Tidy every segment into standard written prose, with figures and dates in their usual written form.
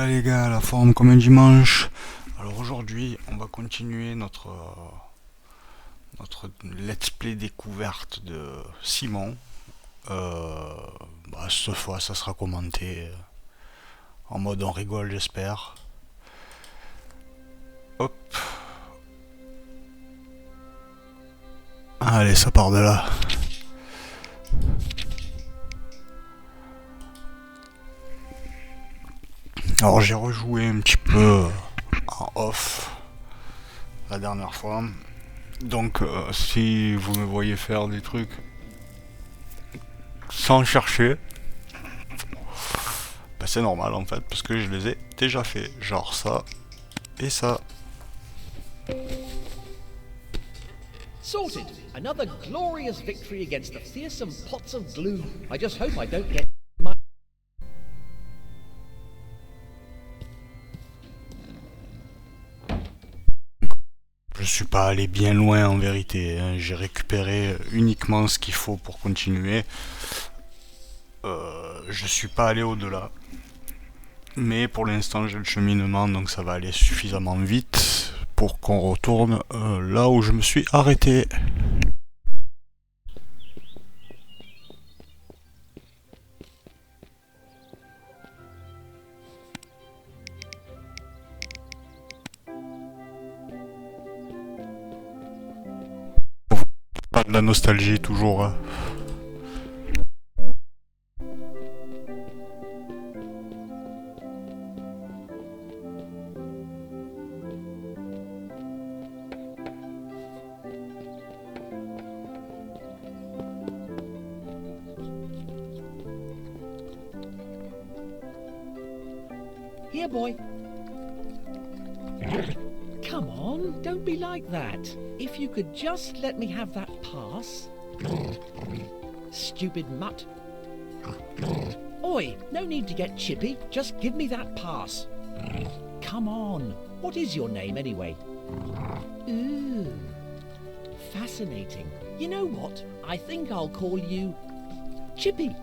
Voilà les gars, la forme comme un dimanche. Alors aujourd'hui, on va continuer notre let's play découverte de Simon. Cette fois, ça sera commenté en mode on rigole, j'espère. Hop. Allez, ça part de là. Alors j'ai rejoué un petit peu en off la dernière fois. Donc si vous me voyez faire des trucs sans chercher, c'est normal en fait parce que je les ai déjà fait. Genre ça et ça. Sorted! Another glorious victory against the fearsome pots of glue. I just hope I don't get my... Je suis pas allé bien loin en vérité, hein. J'ai récupéré uniquement ce qu'il faut pour continuer. Je suis pas allé au-delà. Mais pour l'instant j'ai le cheminement, donc ça va aller suffisamment vite pour qu'on retourne là où je me suis arrêté. Pas de la nostalgie toujours, hein. Here, boy. Come on, don't be like that. If you could just let me have that pass. Stupid mutt. Oi, no need to get chippy. Just give me that pass. Come on. What is your name anyway? Ooh. Fascinating. You know what? I think I'll call you Chippy.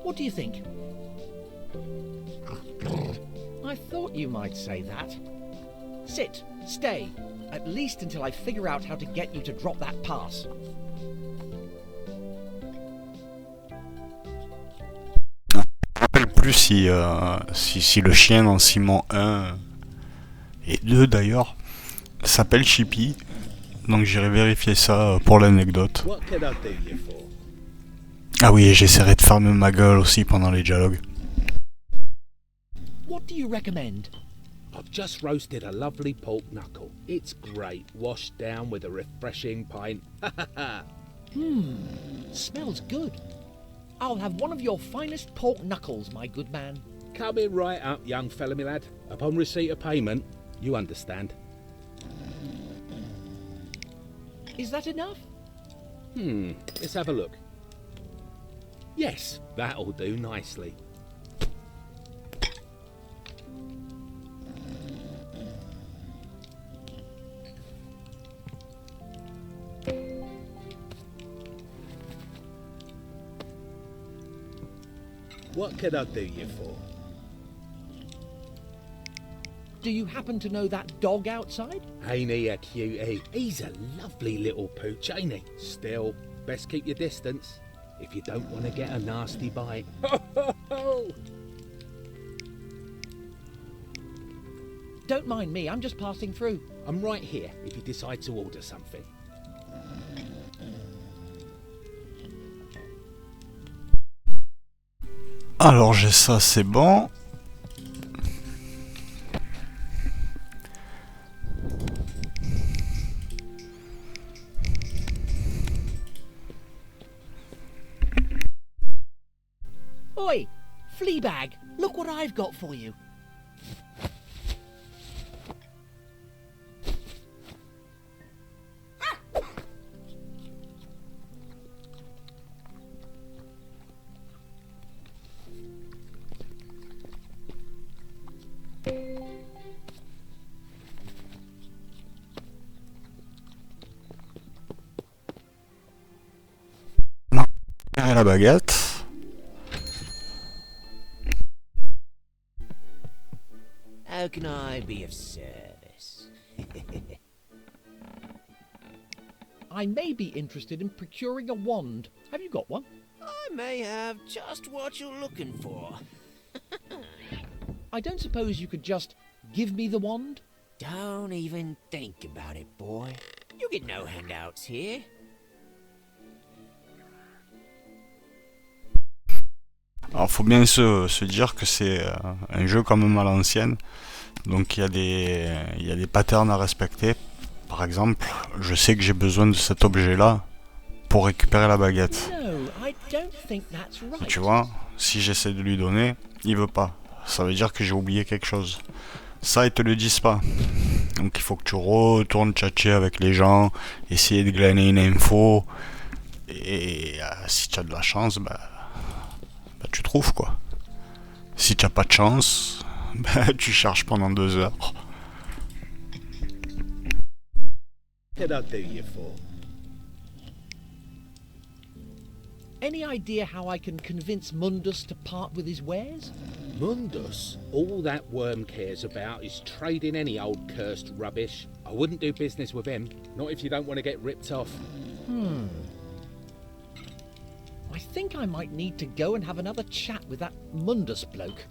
What do you think? I thought you might say that. Sit, stay, at least until I figure out how to get you to drop that pass. Je me rappelle plus si le chien dans Simon 1 et 2 d'ailleurs s'appelle Chippy. Donc j'irai vérifier ça pour l'anecdote. Ah oui, j'essaierai de fermer ma gueule aussi pendant les dialogues. What do you recommend? I've just roasted a lovely pork knuckle. It's great, washed down with a refreshing pint. Smells good. I'll have one of your finest pork knuckles, my good man. Coming right up, young fella, me lad. Upon receipt of payment, you understand. Is that enough? Let's have a look. Yes, that'll do nicely. What can I do you for? Do you happen to know that dog outside? Ain't he a cutie? He's a lovely little pooch, ain't he? Still, best keep your distance if you don't want to get a nasty bite. Don't mind me, I'm just passing through. I'm right here if you decide to order something. Alors j'ai ça, c'est bon. Oi, Fleabag, look what I've got for you. La baguette. How can I be of service? I may be interested in procuring a wand. Have you got one? I may have just what you're looking for. I don't suppose you could just give me the wand? Don't even think about it, boy. You get no handouts here. Alors faut bien se dire que c'est un jeu quand même à l'ancienne, donc il y a des patterns à respecter. Par exemple, je sais que j'ai besoin de cet objet-là pour récupérer la baguette. No, I don't think that's right. Et tu vois, si j'essaie de lui donner, il veut pas. Ça veut dire que j'ai oublié quelque chose. Ça, ils te le disent pas. Donc il faut que tu retournes tchatcher avec les gens, essayer de glaner une info. Et si tu as de la chance, bah tu trouves quoi. Si tu n'as pas de chance, bah tu cherches pendant 2 heures. What did I do you for? Any idea how I can convince Mundus to part with his wares? Mundus? All that worm cares about is trading any old cursed rubbish. I wouldn't do business with him, not if you don't want to get ripped off. I think I might need to go and have another chat with that Mundus bloke.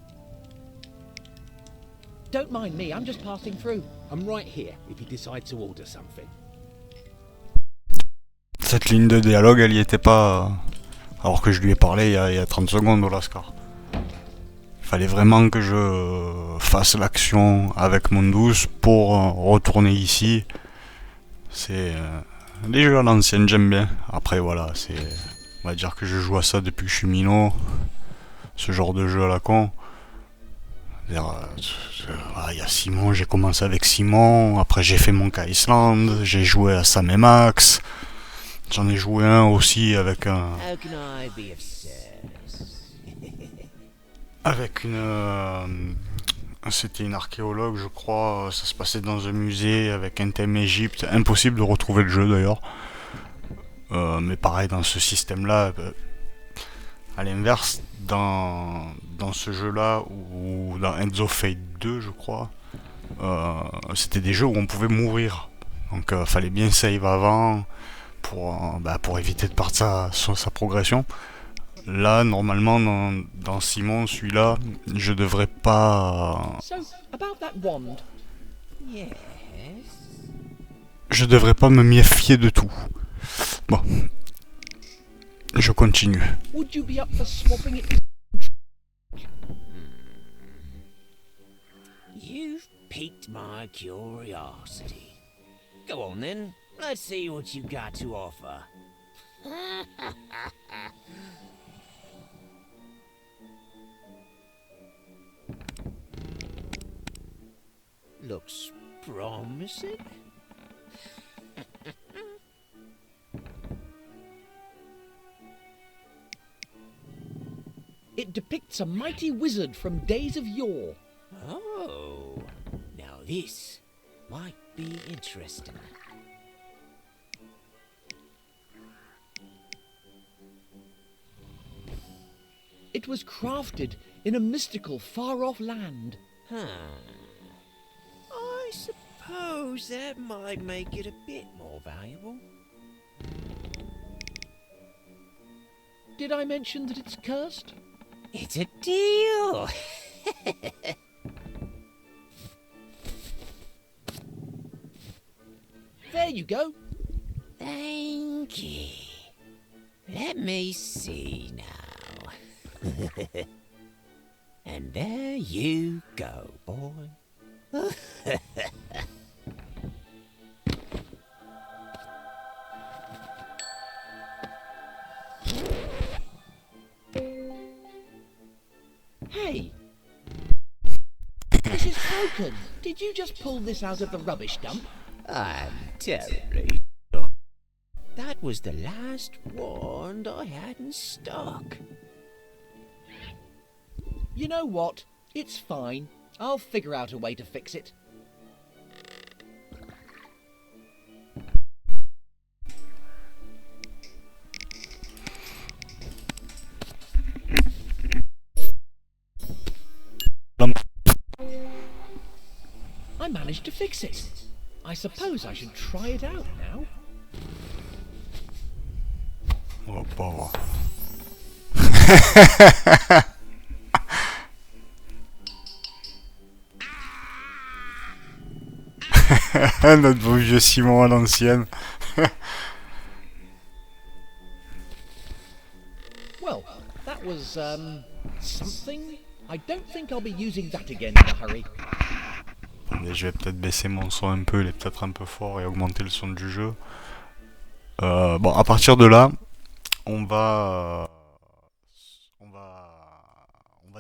Don't mind me, I'm just passing through. I'm right here if you decide to order something. Cette ligne de dialogue, elle y était pas... alors que je lui ai parlé il y a 30 secondes au Lascar. Il fallait vraiment que je fasse l'action avec Mundus pour retourner ici. C'est... les jeux à l'ancienne, j'aime bien. Après, voilà, c'est... on va dire que je joue à ça depuis que je suis minot. Ce genre de jeu à la con. Il y a Simon, j'ai commencé avec Simon. Après, j'ai fait mon cas Island. J'ai joué à Sam et Max. J'en ai joué un aussi avec un... How can I be of service? avec une... c'était une archéologue, je crois. Ça se passait dans un musée avec un thème Égypte. Impossible de retrouver le jeu d'ailleurs. Mais pareil, dans ce système-là, à l'inverse, dans ce jeu-là, ou dans Enzo Fate 2, je crois, c'était des jeux où on pouvait mourir. Donc fallait bien save avant pour éviter de perdre sa progression. Là, normalement, dans Simon, celui-là, je devrais pas... So, about that wand. Yes. Je devrais pas me méfier de tout. Bon. Je continue. Would you be up for swapping it? You've piqued my curiosity. Go on then, let's see what you got to offer. Looks promising. It depicts a mighty wizard from days of yore. Oh, now this might be interesting. It was crafted in a mystical, far-off land. I suppose that might make it a bit more valuable. Did I mention that it's cursed? It's a deal! There you go. Thank you. Let me see now. And there you go, boy. Hey! This is broken. Did you just pull this out of the rubbish dump? I'm terribly sure. That was the last wand I had in stock. You know what? It's fine. I'll figure out a way to fix it. managed to fix it. I suppose I should try it out now. Oh pauvre. Notre beau vieux Simon à l'ancienne. Well, that was, something. I don't think I'll be using that again in a hurry. Attendez, je vais peut-être baisser mon son un peu, il est peut-être un peu fort, et augmenter le son du jeu. Bon, à partir de là, on va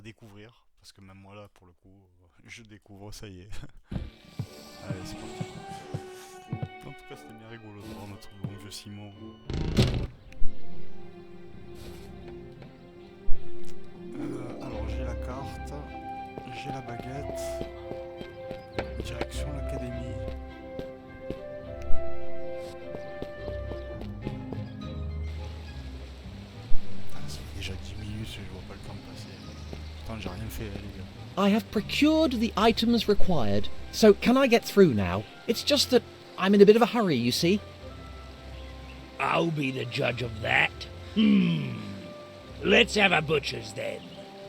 découvrir, parce que même moi là, pour le coup, je découvre, ça y est. Allez, c'est parti. En tout cas, c'était bien rigolo de voir notre bon vieux Simon. Alors, j'ai la carte, j'ai la baguette, direction l'académie. Ça fait déjà 10 minutes, je vois pas le temps de passer. Putain, j'ai rien fait, les gars. I have procured the items required, so can I get through now? It's just that I'm in a bit of a hurry, you see. I'll be the judge of that. Let's have a butcher's then.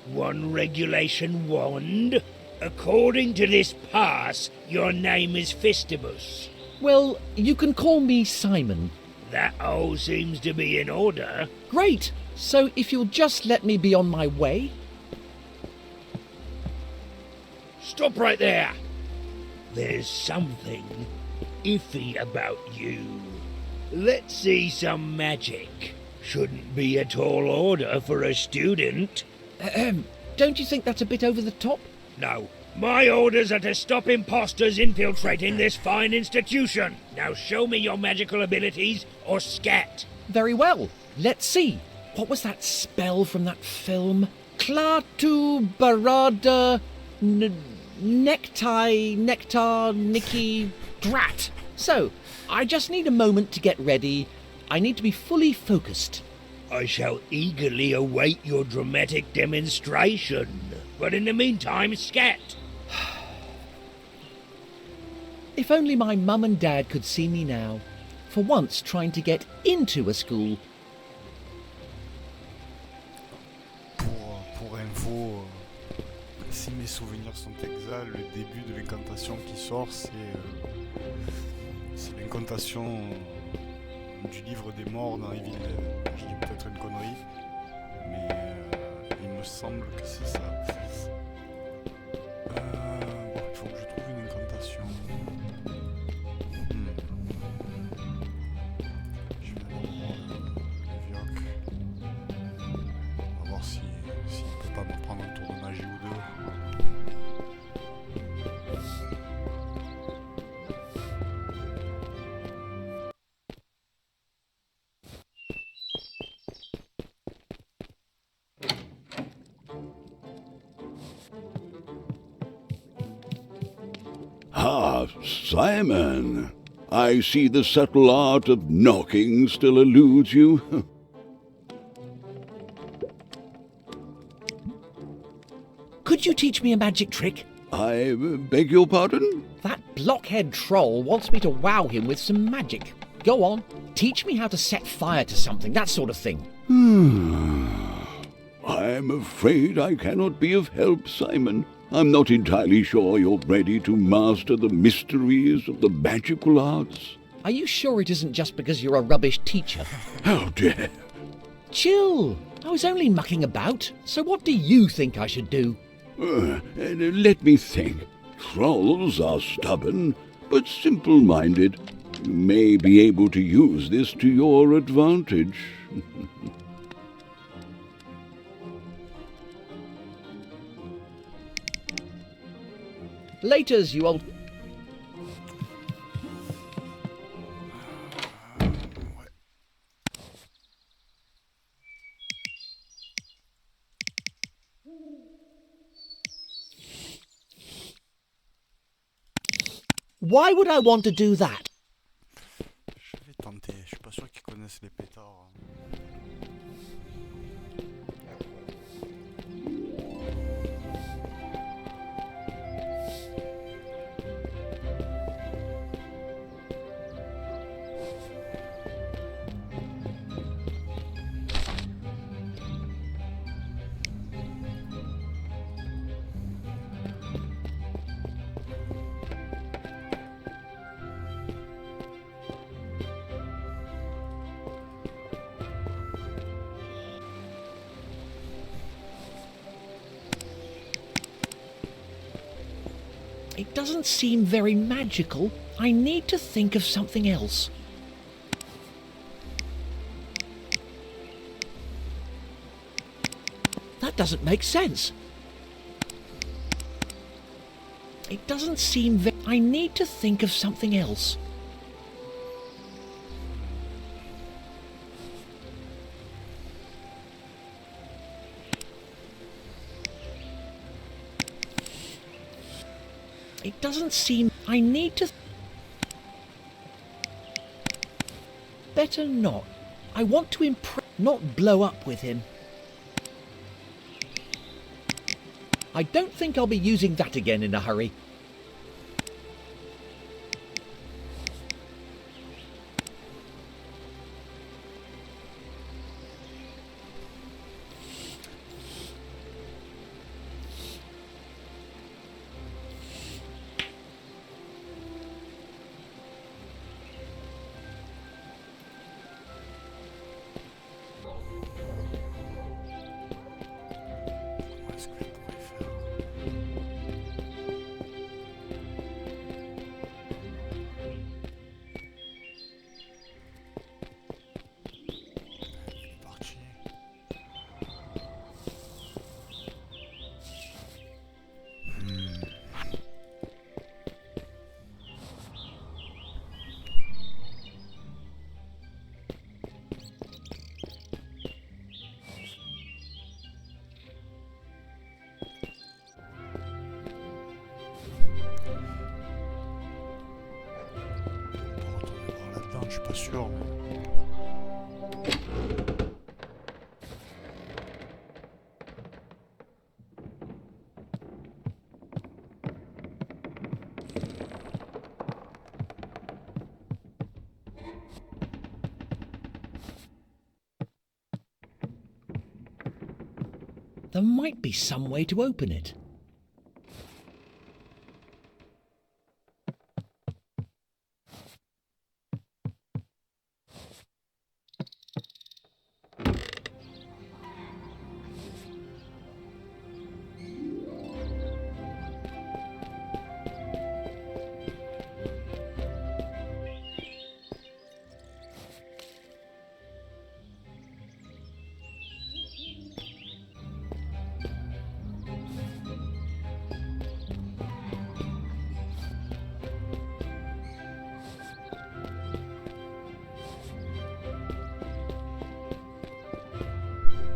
One regulation wand. According to this pass, your name is Fistibus. Well, you can call me Simon. That all seems to be in order. Great! So if you'll just let me be on my way. Stop right there. There's something iffy about you. Let's see some magic. Shouldn't be a tall order for a student. Don't you think that's a bit over the top? No. My orders are to stop imposters infiltrating this fine institution. Now show me your magical abilities or scat. Very well. Let's see. What was that spell from that film? Klaatu Barada Nectar Nicky Drat. So, I just need a moment to get ready. I need to be fully focused. I shall eagerly await your dramatic demonstration. But in the meantime, scat. If only my mum and dad could see me now. For once trying to get into a school. Pour info, si mes souvenirs sont exacts, le début de l'incantation qui sort, c'est l'incantation du livre des morts dans Evil Dead. Je dis peut-être une connerie, mais il me semble que c'est ça. Bon, il faut que je trouve une incantation. Je vais aller voir le Vioc. On va voir s'il peut pas me prendre un tour de magie ou deux. Ah, Simon, I see the subtle art of knocking still eludes you. Could you teach me a magic trick? I beg your pardon? That blockhead troll wants me to wow him with some magic. Go on, teach me how to set fire to something, that sort of thing. I'm afraid I cannot be of help, Simon. I'm not entirely sure you're ready to master the mysteries of the magical arts. Are you sure it isn't just because you're a rubbish teacher? How dare! Chill! I was only mucking about. So what do you think I should do? Let me think. Trolls are stubborn, but simple-minded. You may be able to use this to your advantage. Laters, you old... Why would I want to do that? Je vais tenter, je suis pas sûr qu'ils connaissent les pétards. It doesn't seem very magical. I need to think of something else. That doesn't make sense. It doesn't seem very... I need to think of something else. It doesn't seem... I need to... Better not. I want to impress, not blow up with him. I don't think I'll be using that again in a hurry. Qu'est-ce que je pourrais faire? Il est parti. On peut retourner voir là-dedans, je suis pas sûr. There might be some way to open it.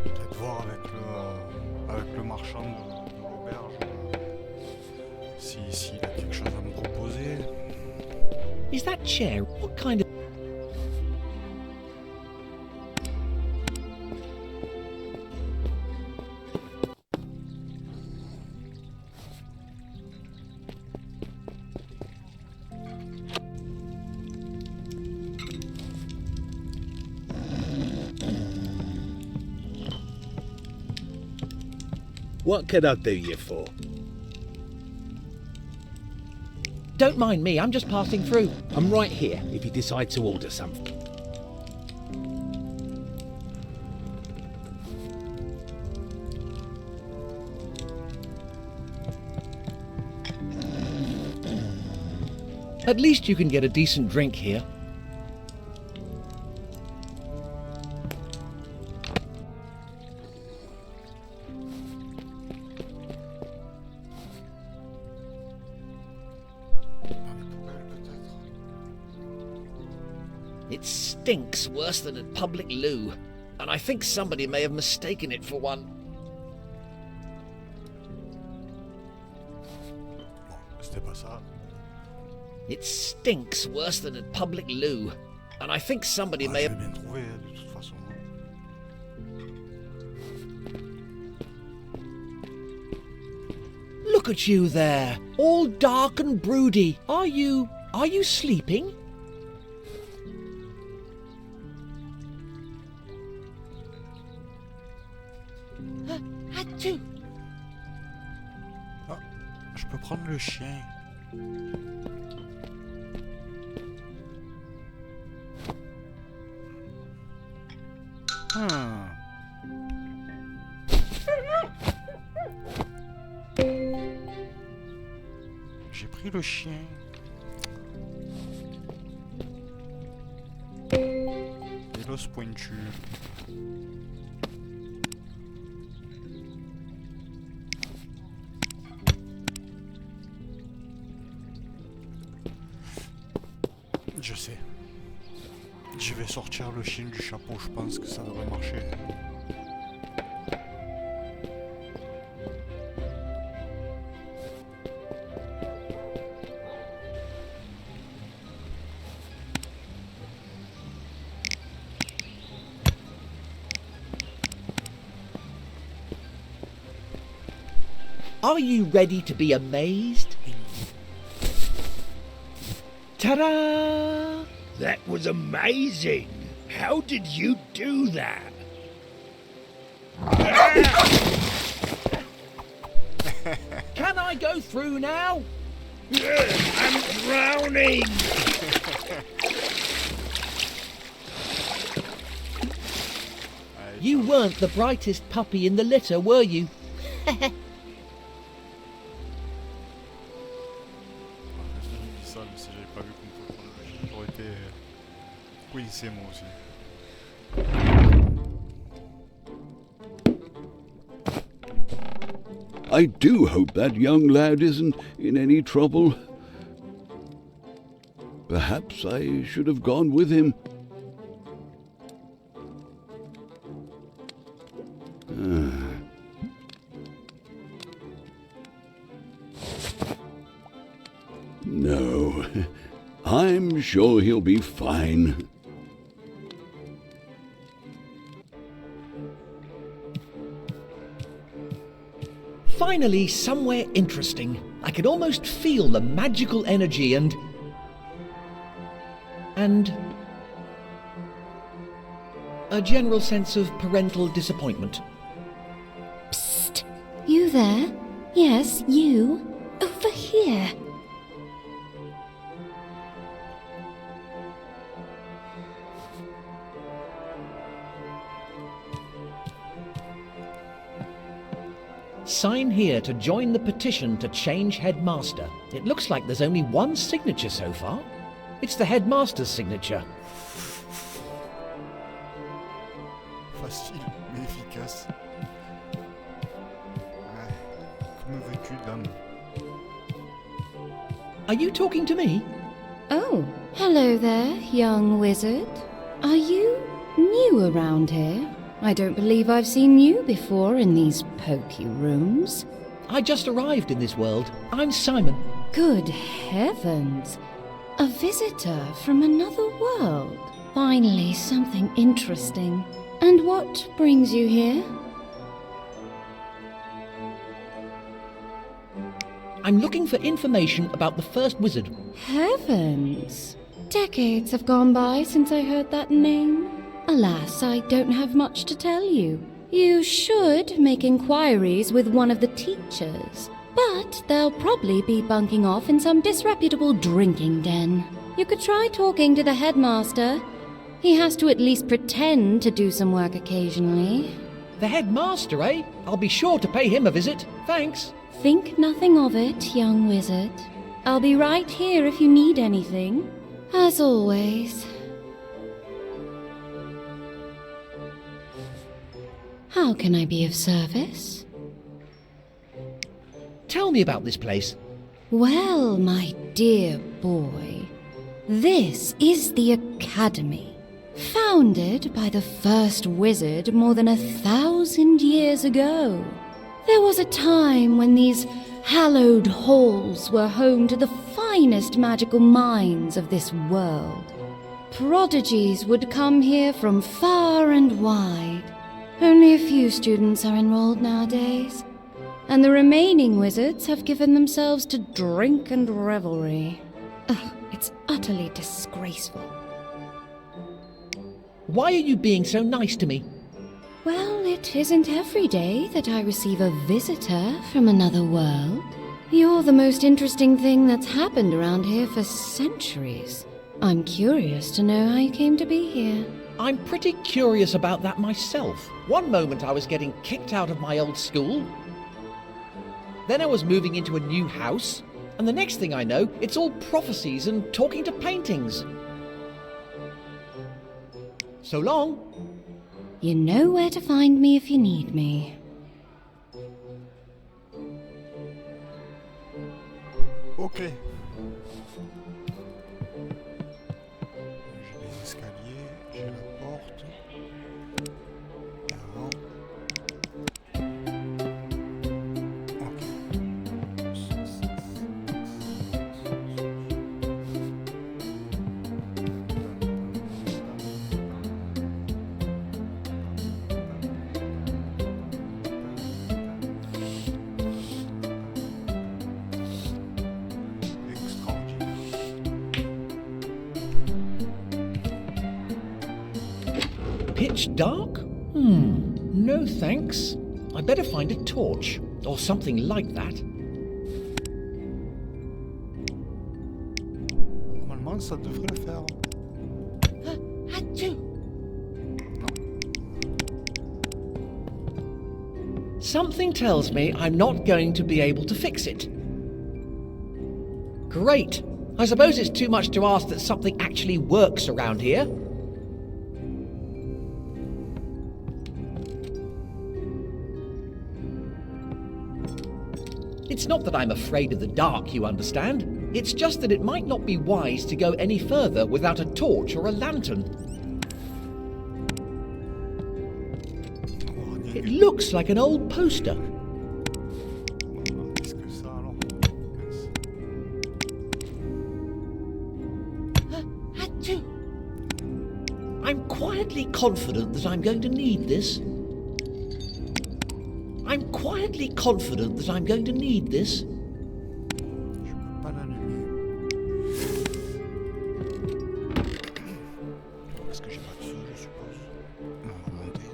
Peut-être voir avec le marchand de l'auberge s'il a quelque chose à me proposer. Is that chair? What kind of... What could I do you for? Don't mind me, I'm just passing through. I'm right here if you decide to order something. At least you can get a decent drink here. Dans les poubelles peut-être. It stinks worse than a public loo, and I think somebody may have mistaken it for one. Bon, c'était pas ça. It stinks worse than a public loo, and I think somebody Ah, may je have... vais bien trouver de toute façon. Look at you there, all dark and broody. Are you sleeping? Achoo! Ah, je peux prendre le chien. Hmm. J'ai pris pris le chien. Et l'os pointu. Je sais. Je vais sortir le chien du chapeau, je pense que ça devrait marcher. Are you ready to be amazed? Ta-da! That was amazing. How did you do that? Can I go through now? I'm drowning. You weren't the brightest puppy in the litter, were you? Si j'avais pas vu qu'on pouvait prendre le chien, j'aurais été coincé moi aussi. I do hope that young lad isn't in any trouble. Perhaps I should have gone with him. No, I'm sure he'll be fine. Finally, somewhere interesting. I can almost feel the magical energy and a general sense of parental disappointment. Psst! You there? Yes, you. Over here. Sign here to join the petition to change headmaster. It looks like there's only one signature so far. It's the headmaster's signature. Facile, mais efficace. Comme veux-tu, dame? Are you talking to me? Oh, hello there, young wizard. Are you new around here? I don't believe I've seen you before in these pokey rooms. I just arrived in this world. I'm Simon. Good heavens! A visitor from another world. Finally, something interesting. And what brings you here? I'm looking for information about the first wizard. Heavens! Decades have gone by since I heard that name. Alas, I don't have much to tell you. You should make inquiries with one of the teachers, but they'll probably be bunking off in some disreputable drinking den. You could try talking to the headmaster. He has to at least pretend to do some work occasionally. The headmaster, eh? I'll be sure to pay him a visit. Thanks. Think nothing of it, young wizard. I'll be right here if you need anything. As always. How can I be of service? Tell me about this place. Well, my dear boy, this is the Academy. Founded by the first wizard more than 1,000 years ago. There was a time when these hallowed halls were home to the finest magical minds of this world. Prodigies would come here from far and wide. Only a few students are enrolled nowadays, and the remaining wizards have given themselves to drink and revelry. Ugh, it's utterly disgraceful. Why are you being so nice to me? Well, it isn't every day that I receive a visitor from another world. You're the most interesting thing that's happened around here for centuries. I'm curious to know how you came to be here. I'm pretty curious about that myself. One moment I was getting kicked out of my old school. Then I was moving into a new house. And the next thing I know, it's all prophecies and talking to paintings. So long. You know where to find me if you need me. Ok. J'ai les escaliers, j'ai la porte. Avant. Ok. Pitch dark? No thanks. I better find a torch, or something like that. Normalement, ça devrait le faire. Achoo! Something tells me I'm not going to be able to fix it. Great. I suppose it's too much to ask that something actually works around here. It's not that I'm afraid of the dark, you understand. It's just that it might not be wise to go any further without a torch or a lantern. It looks like an old poster. Qu'est-ce que ça alors? Achoo! I'm quietly confident that I'm going to need this. I'm quietly confident that I'm going to need this. Je peux pas l'allumer. Parce que j'ai pas de feu, je suppose. On va monter.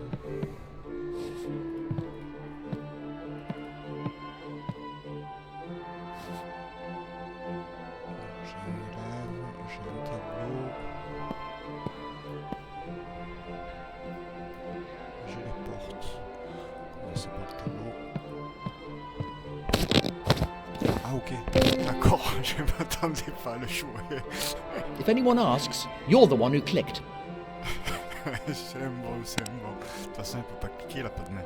J'ai une lave, j'ai un tableau. J'ai les portes. C'est pas le tableau. Ah ok, d'accord, je m'attendais pas à le jouer. If anyone asks, you're the one who clicked. C'est bon, c'est bon. De toute façon, il peut pas cliquer, il a pas de main.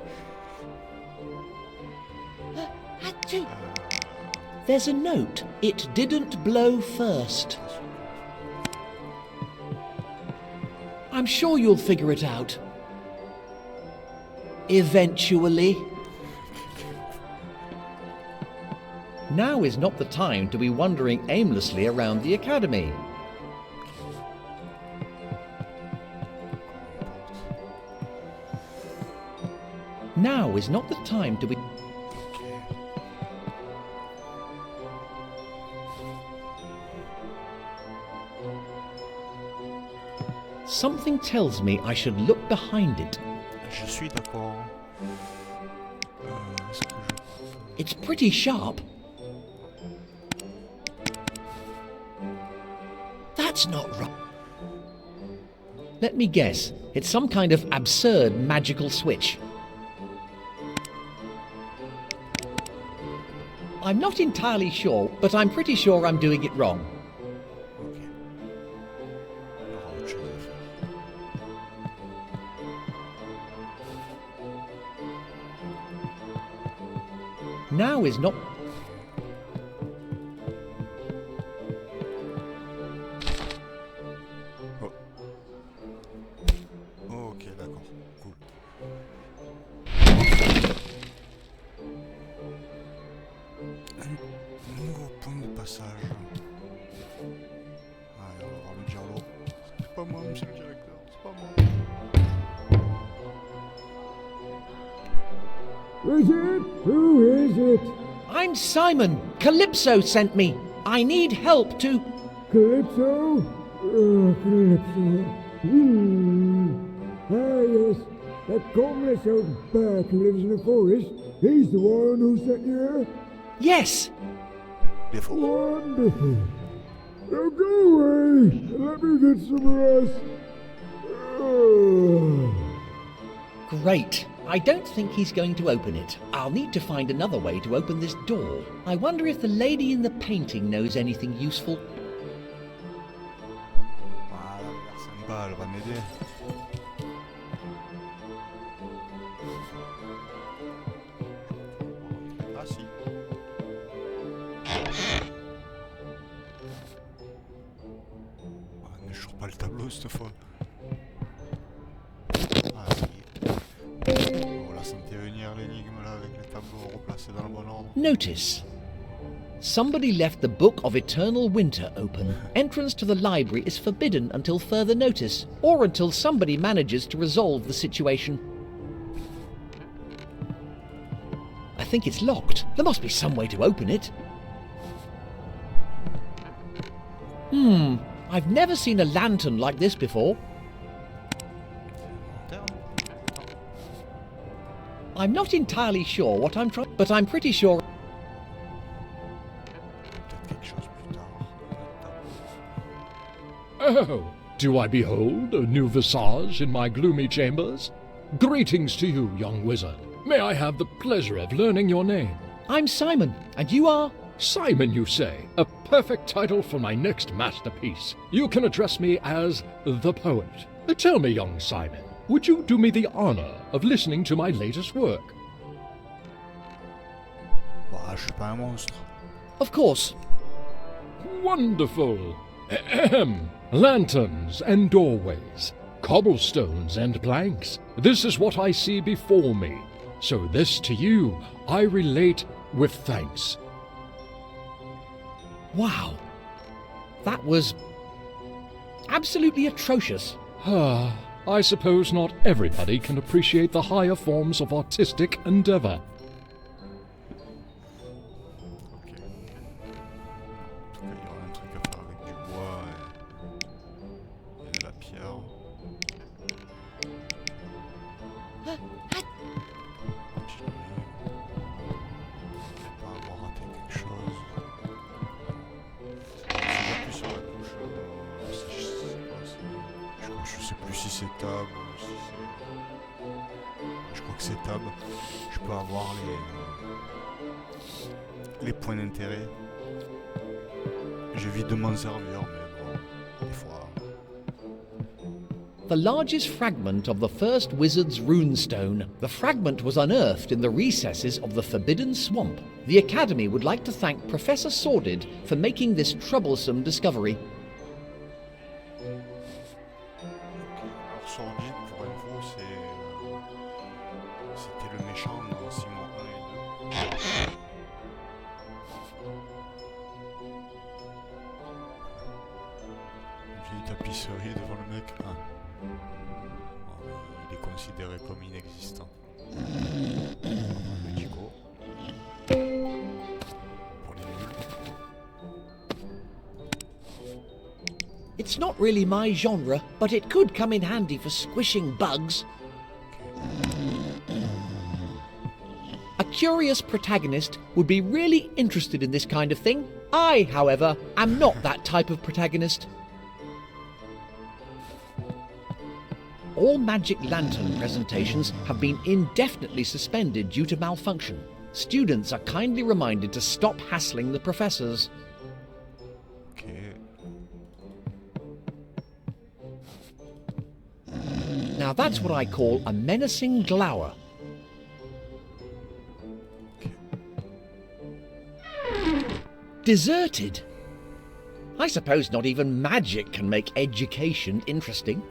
Achoo! There's a note. It didn't blow first. I'm sure you'll figure it out. Eventually. Now is not the time to be wandering aimlessly around the academy. Now is not the time to be... Something tells me I should look behind it. Je suis d'accord. Est-ce que je... It's pretty sharp. That's not right. Let me guess. It's some kind of absurd magical switch. I'm not entirely sure, but I'm pretty sure I'm doing it wrong. Ok. Il y aura autre chose à faire. Now is not... Oh. Ok, d'accord. Cool. Un nouveau point de passage. Allez, on va voir le dialogue. C'est pas moi, monsieur le directeur. C'est pas moi. Is it? Who is it? I'm Simon. Calypso sent me. I need help to... Calypso? Calypso. Ah, yes. That commonest old bear who lives in the forest. He's the one who sent you here? Yes! Défaut. Wonderful. Now go away and let me get some rest. Great. I don't think he's going to open it. I'll need to find another way to open this door. I wonder if the lady in the painting knows anything useful. Voilà, sympa, elle va m'aider. Ah si. Ah, mais je trouve pas le tableau cette fois. Ah ça y est. On la sentait venir l'énigme là avec les tableaux replacés dans le bon ordre. Notice. Somebody left the Book of Eternal Winter open. Entrance to the library is forbidden until further notice, or until somebody manages to resolve the situation. I think it's locked. There must be some way to open it. I've never seen a lantern like this before. I'm not entirely sure what I'm trying, but I'm pretty sure. Peut-être quelque chose plus tard. Oh, do I behold a new visage in my gloomy chambers? Greetings to you, young wizard. May I have the pleasure of learning your name? I'm Simon, and you are? Simon, you say? A perfect title for my next masterpiece. You can address me as the poet. Tell me, young Simon, would you do me the honor of listening to my latest work? Bah, je suis pas un monstre. Of course. Wonderful. Ahem. Lanterns and doorways, cobblestones and planks. This is what I see before me. So this to you I relate with thanks. Wow. That was absolutely atrocious. Ah, I suppose not everybody can appreciate the higher forms of artistic endeavor. Ok. En tout cas, il y aura un truc à faire avec du bois et de la pierre. Continuer. Pas avoir raté quelque chose. Si j'appuie sur la touche, je sais plus si c'est tab ou si c'est. Je crois que c'est tab. Je peux avoir les points d'intérêt. J'évite de m'en servir, mais bon, des fois. The largest fragment of the first wizard's runestone. The fragment was unearthed in the recesses of the Forbidden Swamp. The Academy would like to thank Professor Sordid for making this troublesome discovery. Alors, Sordid, pour info, c'était le méchant dans Simon 1 et 2. Une vieille tapisserie devant le mec. Ah. Bon, il est considéré comme inexistant. Le Nico. Pour les nuls. It's not really my genre, but it could come in handy for squishing bugs. A curious protagonist would be really interested in this kind of thing. I, however, am not that type of protagonist. All Magic Lantern presentations have been indefinitely suspended due to malfunction. Students are kindly reminded to stop hassling the professors. Ok. Now that's what I call a menacing glower. Deserted? I suppose not even magic can make education interesting.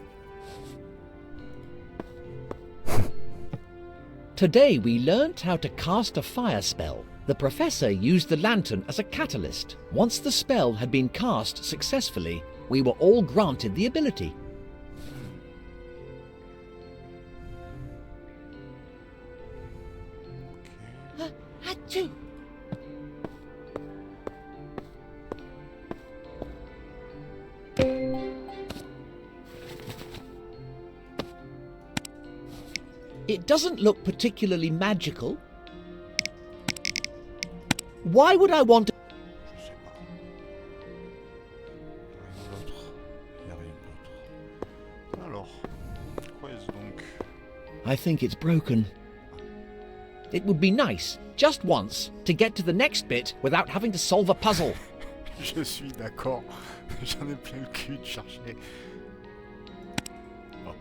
Today we learnt how to cast a fire spell. The professor used the lantern as a catalyst. Once the spell had been cast successfully, we were all granted the ability. Achoo! It doesn't look particularly magical. Why would I want to... Je sais pas. Rien d'autre. Il n'y a rien d'autre. Alors, quiz donc. I think it's broken. It would be nice, just once, to get to the next bit without having to solve a puzzle. Je suis d'accord. J'en ai plein le cul de chercher. Bon.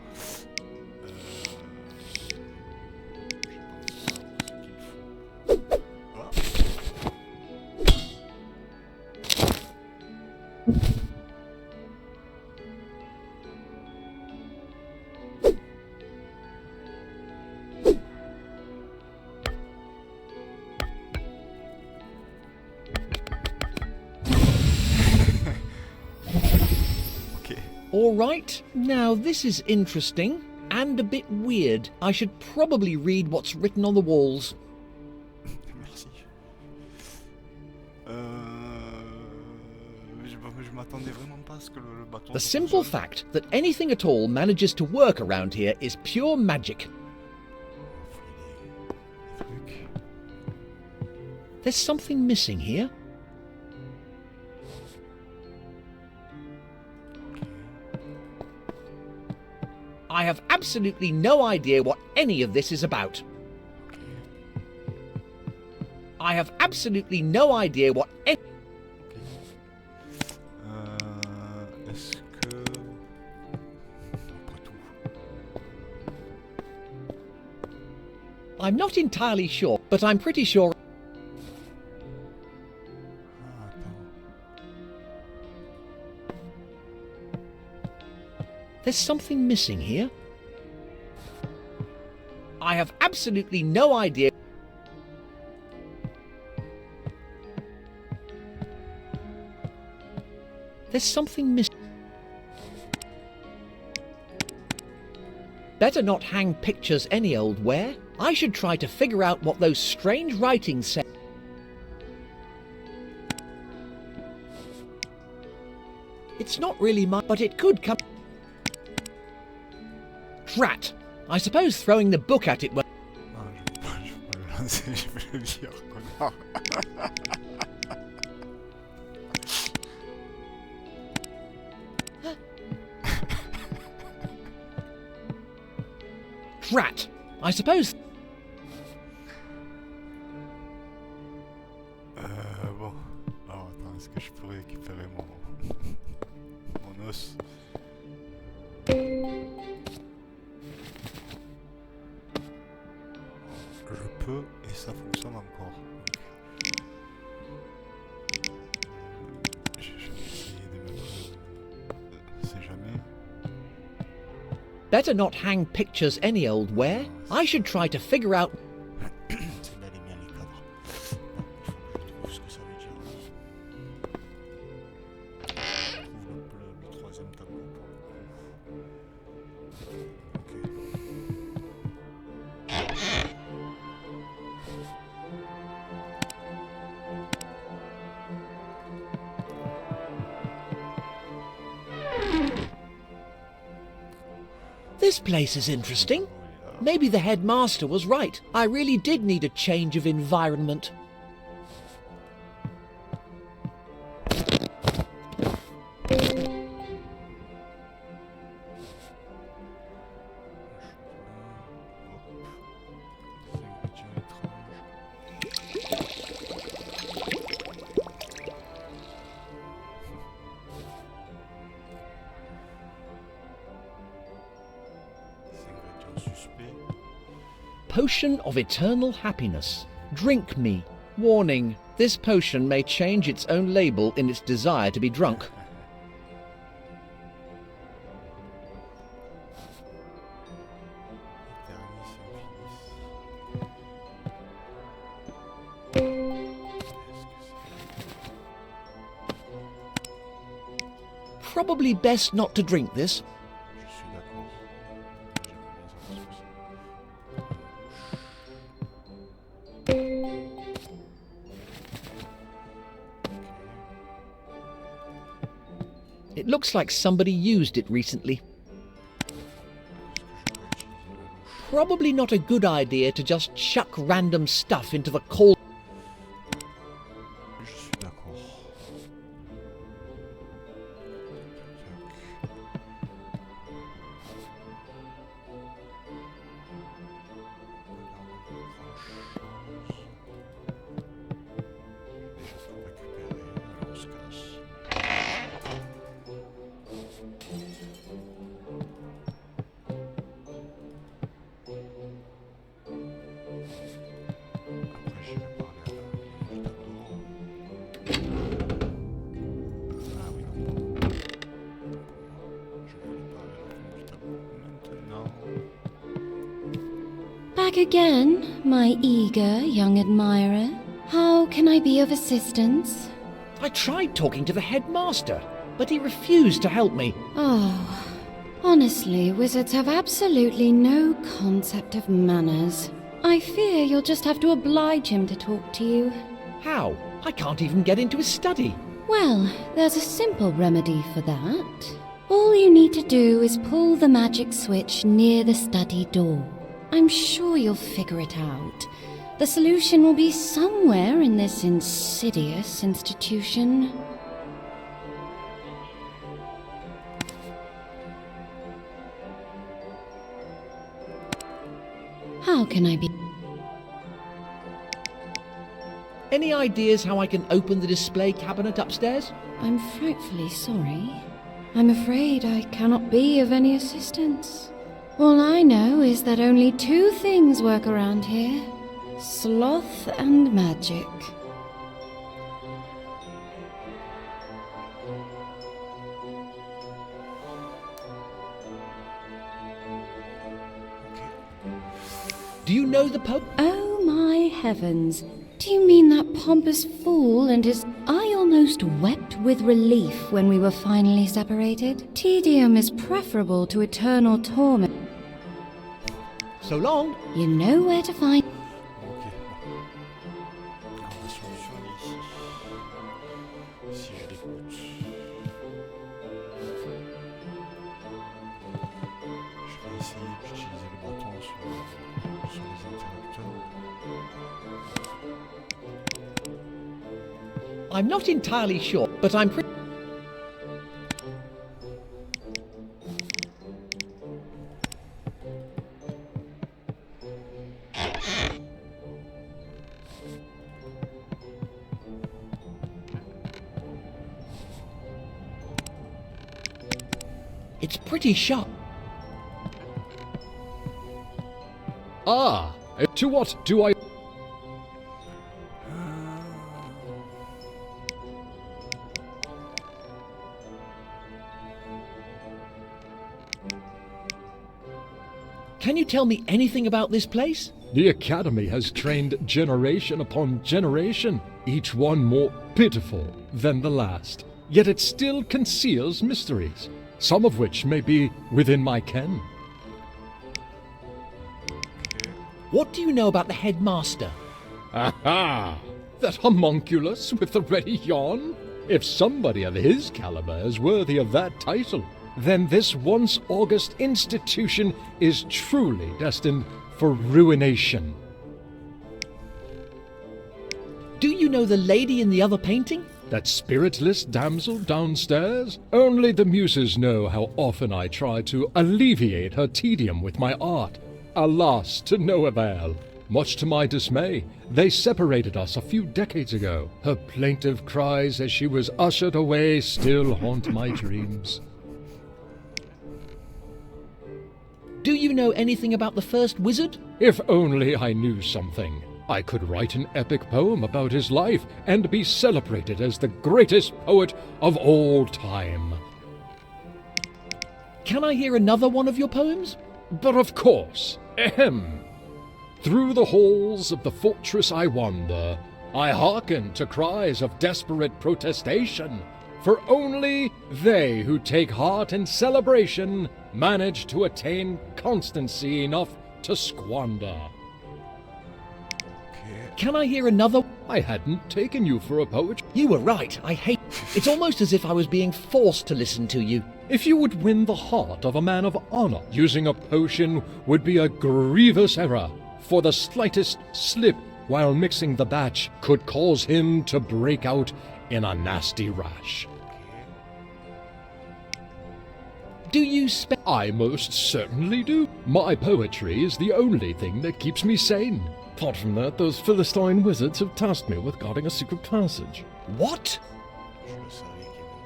All right, now this is interesting and a bit weird. I should probably read what's written on the walls. Merci. Je m'attendais vraiment pas à ce que le bâton. The simple fact that anything at all manages to work around here is pure magic. There's something missing here. I have absolutely no idea what any of this is about. I have absolutely no idea what any... Est-ce que... Après tout... I'm not entirely sure, but I'm pretty sure... Ah, attends. There's something missing here. I have absolutely no idea. There's something missing. Better not hang pictures any old where. I should try to figure out what those strange writings say. It's not really much, but it could come... Drat! I suppose throwing the book at it... Non, je vais pas le lancer, je vais le lire, connard. Drat! I suppose... Bon. Alors, attends, est-ce que je peux récupérer mon os? Je peux, et ça fonctionne encore. Je vais essayer de mettre... C'est jamais... Better not hang pictures any old where. I should try to figure out... C'est là les miens, les cadres. Bon, il faut que je trouve ce que ça veut dire. Je trouve le troisième tableau pour le coup. Ok. This place is interesting. Maybe the headmaster was right. I really did need a change of environment. Potion of Eternal Happiness. Drink me. Warning. This potion may change its own label in its desire to be drunk. Probably best not to drink this. It looks like somebody used it recently. Probably not a good idea to just chuck random stuff into the cold. Je suis d'accord. back again, my eager young admirer. How can I be of assistance? I tried talking to the headmaster, but he refused to help me. Oh, honestly, wizards have absolutely no concept of manners. I fear you'll just have to oblige him to talk to you. How? I can't even get into his study. Well, there's a simple remedy for that. All you need to do is pull the magic switch near the study door. I'm sure you'll figure it out. The solution will be somewhere in this insidious institution. How can I be? Any ideas how I can open the display cabinet upstairs? I'm frightfully sorry. I'm afraid I cannot be of any assistance. All I know is that only two things work around here: sloth and magic. Do you know the Pope? Oh my heavens! Do you mean that pompous fool and his... I almost wept with relief when we were finally separated. Tedium is preferable to eternal torment. So long. You know where to find... Ok. On va solutionner ici. Si elle écoute. Je vais essayer d'utiliser le bâton sur les interrupteurs. I'm not entirely sure, but I'm pretty... It's pretty sharp. Ah, to what do I... Can you tell me anything about this place? The Academy has trained generation upon generation, each one more pitiful than the last. Yet it still conceals mysteries, some of which may be within my ken. What do you know about the headmaster? Aha! That homunculus with the ready yawn? If somebody of his caliber is worthy of that title, then this once august institution is truly destined for ruination. Do you know the lady in the other painting? That spiritless damsel downstairs? Only the muses know how often I try to alleviate her tedium with my art. Alas, to no avail. Much to my dismay, they separated us a few decades ago. Her plaintive cries as she was ushered away still haunt my dreams. Do you know anything about the first wizard? If only I knew something. I could write an epic poem about his life and be celebrated as the greatest poet of all time. Can I hear another one of your poems? But of course, ahem. Through the halls of the fortress I wander. I hearken to cries of desperate protestation. For only they who take heart in celebration manage to attain constancy enough to squander. Can I hear another? I hadn't taken you for a poet. You were right. I hate... It's almost as if I was being forced to listen to you. If you would win the heart of a man of honor, using a potion would be a grievous error, for the slightest slip while mixing the batch could cause him to break out in a nasty rash. Do you I most certainly do. My poetry is the only thing that keeps me sane. Apart from that, those Philistine wizards have tasked me with guarding a secret passage. What?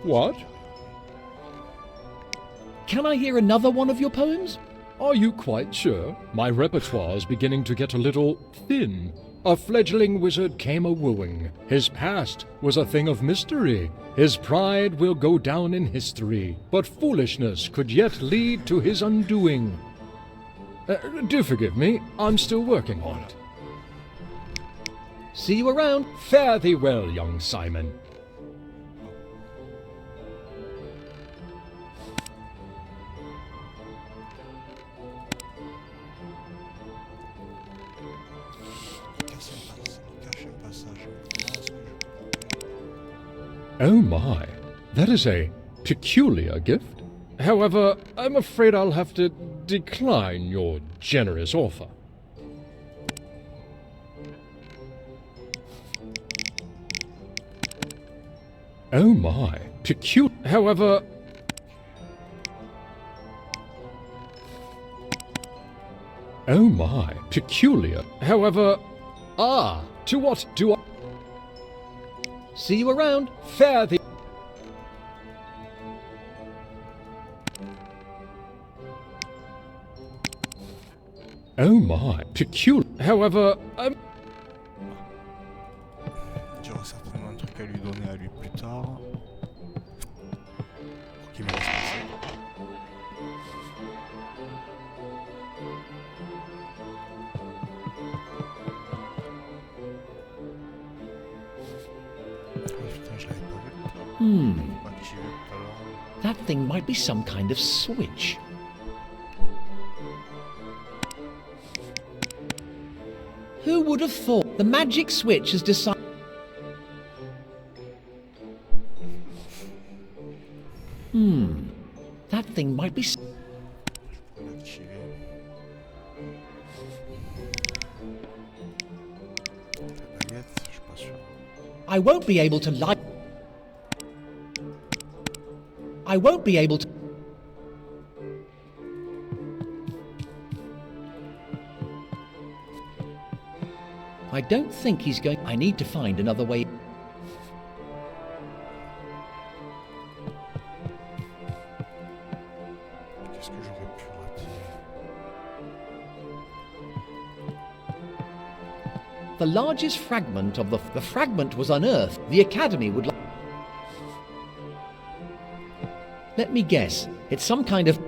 What? Can I hear another one of your poems? Are you quite sure? My repertoire is beginning to get a little thin. A fledgling wizard came a-wooing. His past was a thing of mystery. His pride will go down in history. But foolishness could yet lead to his undoing. Do forgive me, I'm still working on it. See you around. Fare thee well, young Simon. Cache un passage. Comment est-ce que je- Oh my, that is a peculiar gift. However, I'm afraid I'll have to decline your generous offer. Oh my, however... Oh my, peculiar. However... Ah, to what do I... See you around. Fare thee... Oh my, peculiar. However, J'aurai certainement un truc à lui donner à lui plus tard. Pour qu'il me laisse passer. Oh putain, je l'avais pas vu. Pas activé tout à l'heure. That thing might be some kind of switch. Who would have thought the magic switch has decided... That thing might be... Je pourrais l'activer. La baguette, je suis pas sûr. I won't be able to light... I won't be able to... I don't think he's going... I need to find another way... Qu'est-ce que j'aurais pu rater? The largest fragment of the fragment was unearthed. The Academy would like... Let me guess. It's some kind of...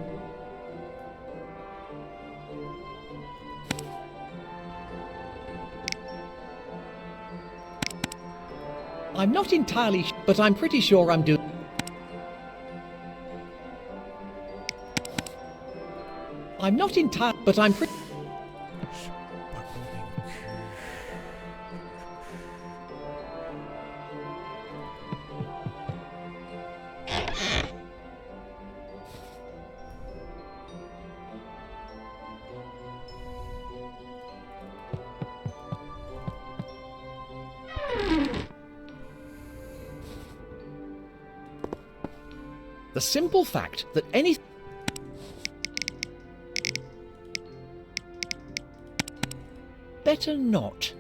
I'm not entirely but I'm pretty sure I'm doing... I'm not entirely... But I'm pretty... Je suis pas convaincu. The simple fact that any... Better not.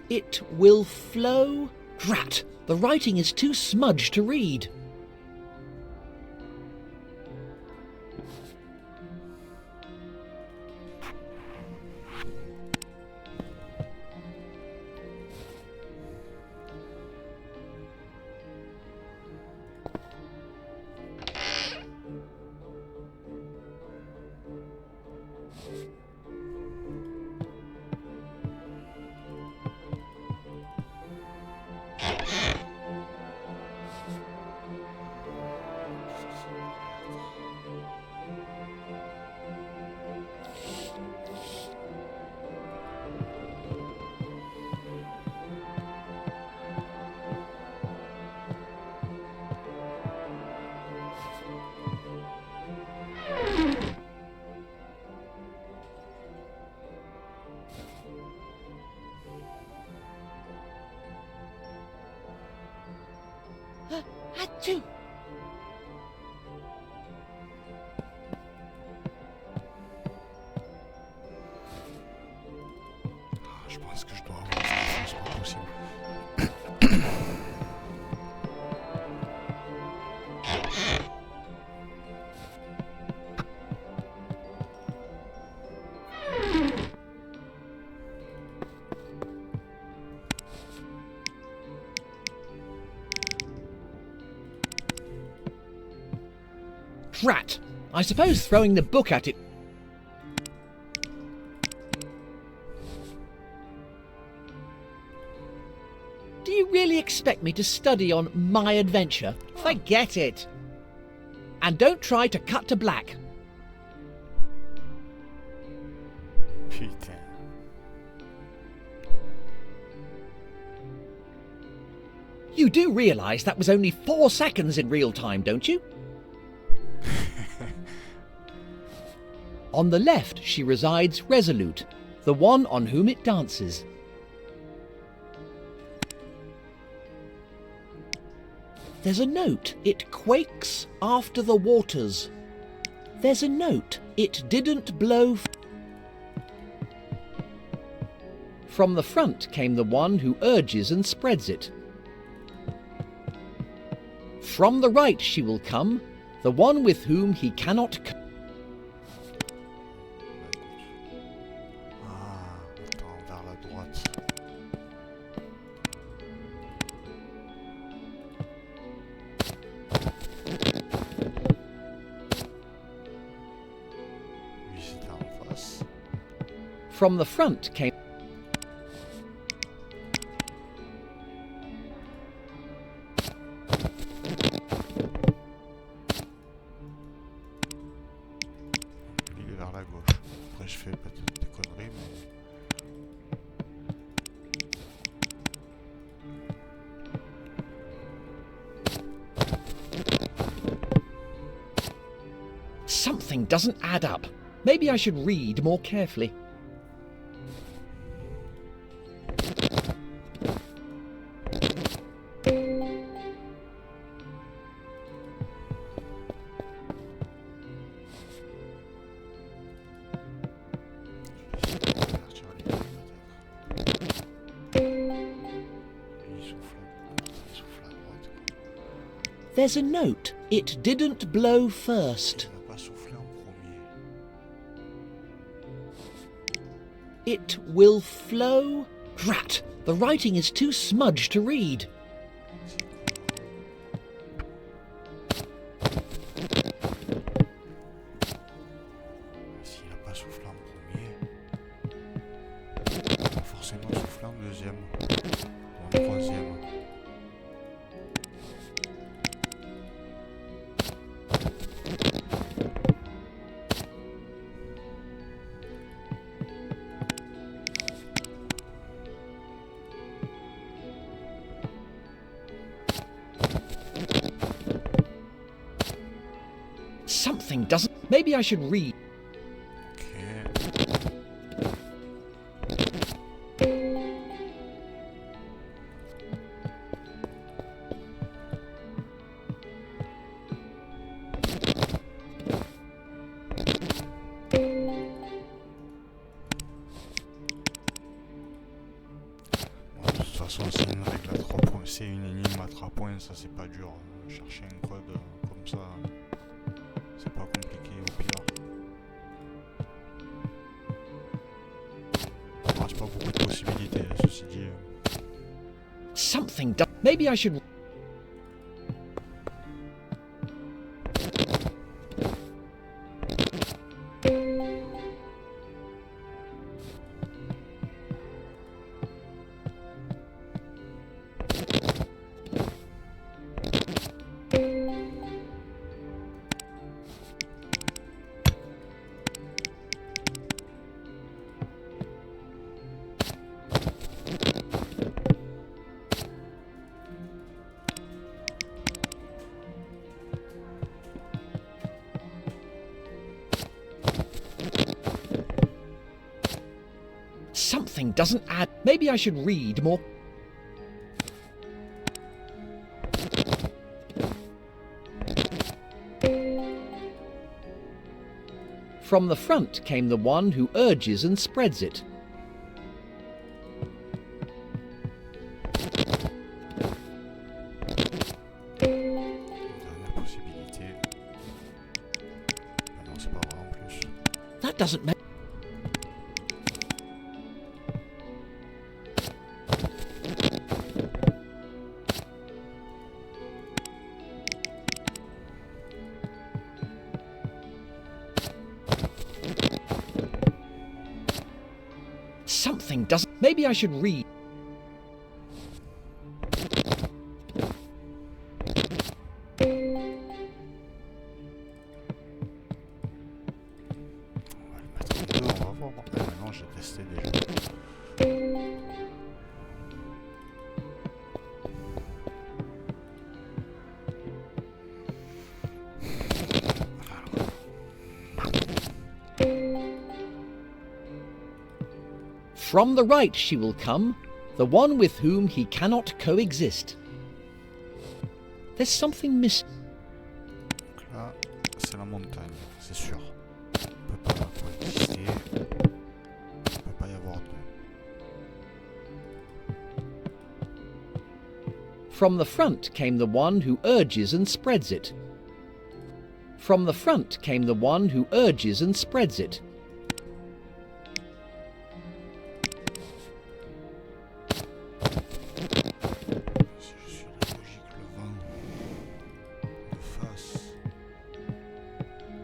It will flow. Drat! The writing is too smudged to read. Achoo! Ah, je pense que je dois avoir ça, c'est pas possible. Drat! I suppose throwing the book at it... Do you really expect me to study on my adventure? Forget it! And don't try to cut to black. Putain. You do realise that was only 4 seconds in real time, don't you? On the left she resides resolute, the one on whom it dances. There's a note, it quakes after the waters. There's a note, it didn't blow. From the front came the one who urges and spreads it. From the right she will come, the one with whom he cannot Ah, attends, vers la droite. Lui, c'était en face. From the front came... Il est vers la gauche. Après, je fais peut-être des conneries, mais... Something doesn't add up. Maybe I should read more carefully. Partir lui, peut-être. Il souffle à droite. There's a note. It didn't blow first. Il n'a pas soufflé en premier. It will flow. Drat! The writing is too smudged to read. S'il n'a pas soufflé en premier, il va forcément souffler en deuxième. Ou en troisième. Something doesn't... Maybe I should read. Ok. Bon, de toute façon, c'est une règle à 3 points. C'est une énigme à 3 points, ça c'est pas dur. Chercher un code comme ça, c'est pas compliqué au pire. Il reste pas beaucoup de possibilités, ceci dit. Something does... Maybe I should... Something doesn't add... Maybe I should read more... From the front came the one who urges and spreads it. Dernière possibilité. Ah non, c'est pas vrai en plus. That doesn't make... Maybe I should read. On va voir. Maintenant, j'ai testé déjà. From the right she will come, the one with whom he cannot coexist. There's something missing. Donc là, c'est la montagne, c'est sûr. On peut pas coexister. On peut pas y avoir deux. From the front came the one who urges and spreads it. From the front came the one who urges and spreads it. Si je suis la logique, le vent de face.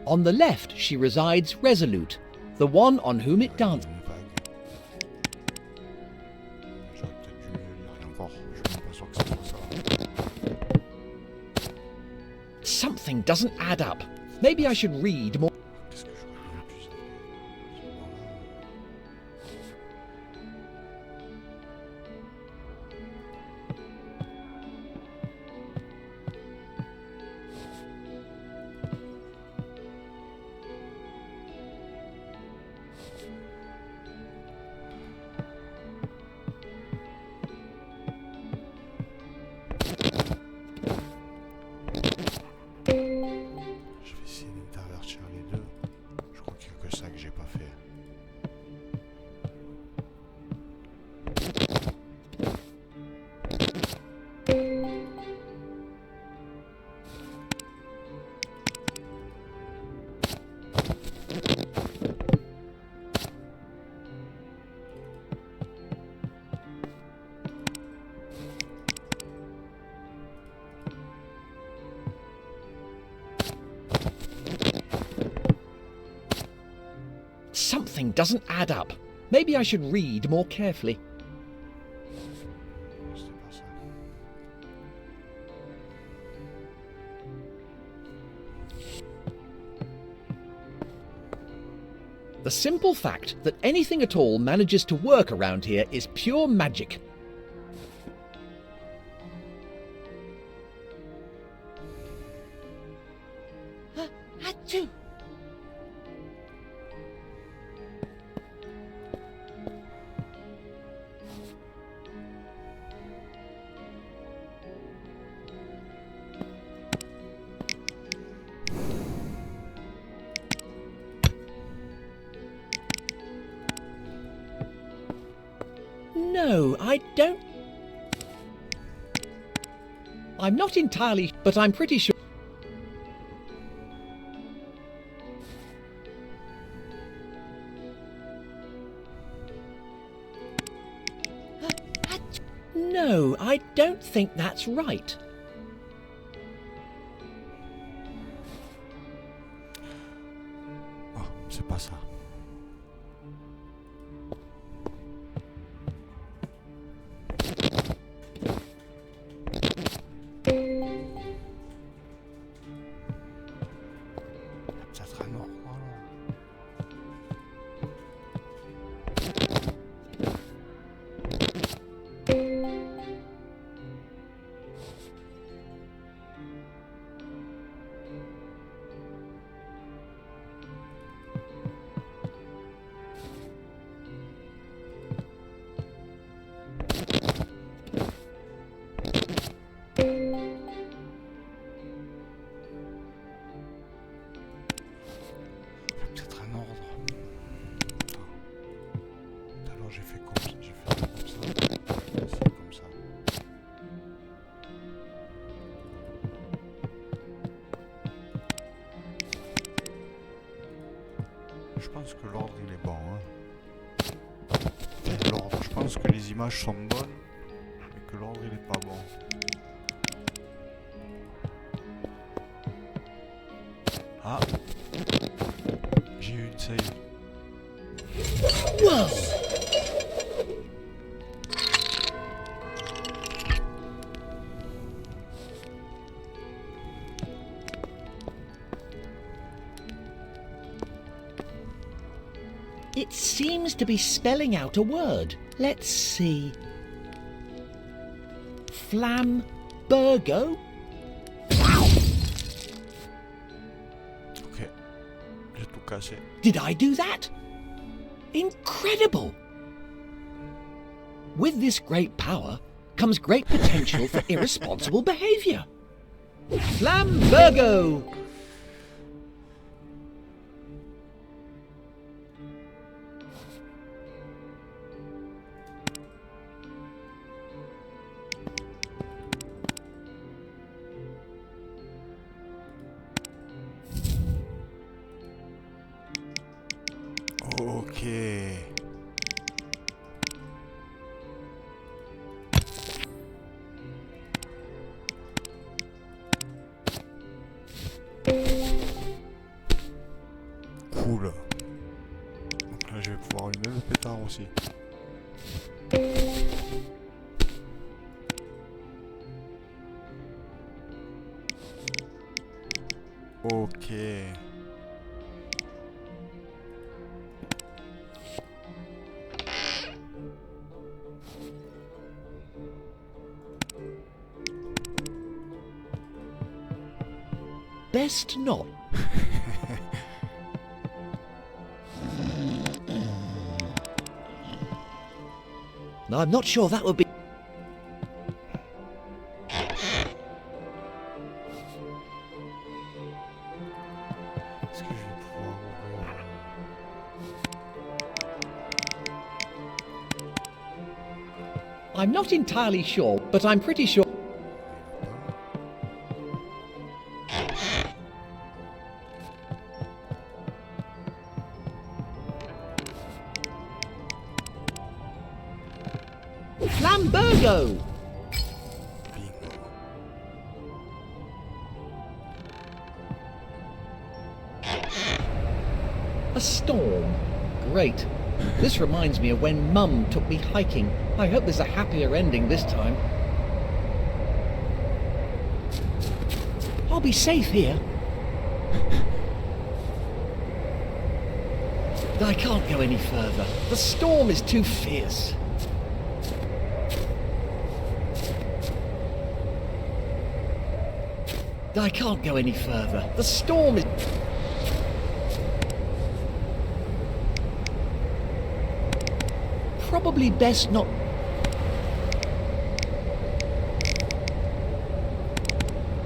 On the left she resides resolute, the one on whom it dances. Une vague. J'aurais peut-être dû mieux lire. Et encore, je suis même pas sûr que ce soit ça. Something doesn't add up. Maybe I should read more. Qu'est-ce que j'aurais bien pu savoir? Je vais essayer d'intervertir les deux. Je crois qu'il n'y a que ça que j'ai pas fait. Something doesn't add up. Maybe I should read more carefully. C'était pas ça. The simple fact that anything at all manages to work around here is pure magic. Achoo! No, I don't. I'm not entirely, but I'm pretty sure. No, I don't think that's right. Oh, c'est pas ça. Peut-être un ordre, alors. Peut-être un ordre. Tout à l'heure j'ai fait comme ça, j'ai fait comme ça, ici comme ça. Je pense que l'ordre il est bon. Hein. Enfin, l'ordre, je pense que les images sont bonnes, mais que l'ordre il est pas bon. Ah, j'ai eu une save. Whoa! It seems to be spelling out a word. Let's see. Flambergo? Ok. J'ai tout cassé. Did I do that? Incredible! With this great power comes great potential for irresponsible behaviour. Flambergo! Ok. Cool. Donc là, je vais pouvoir allumer le pétard aussi. Ok. Best not. I'm not sure that would be... Est-ce que je vais pouvoir ouvrir... I'm not entirely sure, but I'm pretty sure... Flambergo! A storm. Great. This reminds me of when Mum took me hiking. I hope there's a happier ending this time. I'll be safe here. I can't go any further. The storm is too fierce. I can't go any further. The storm is... Probably best not...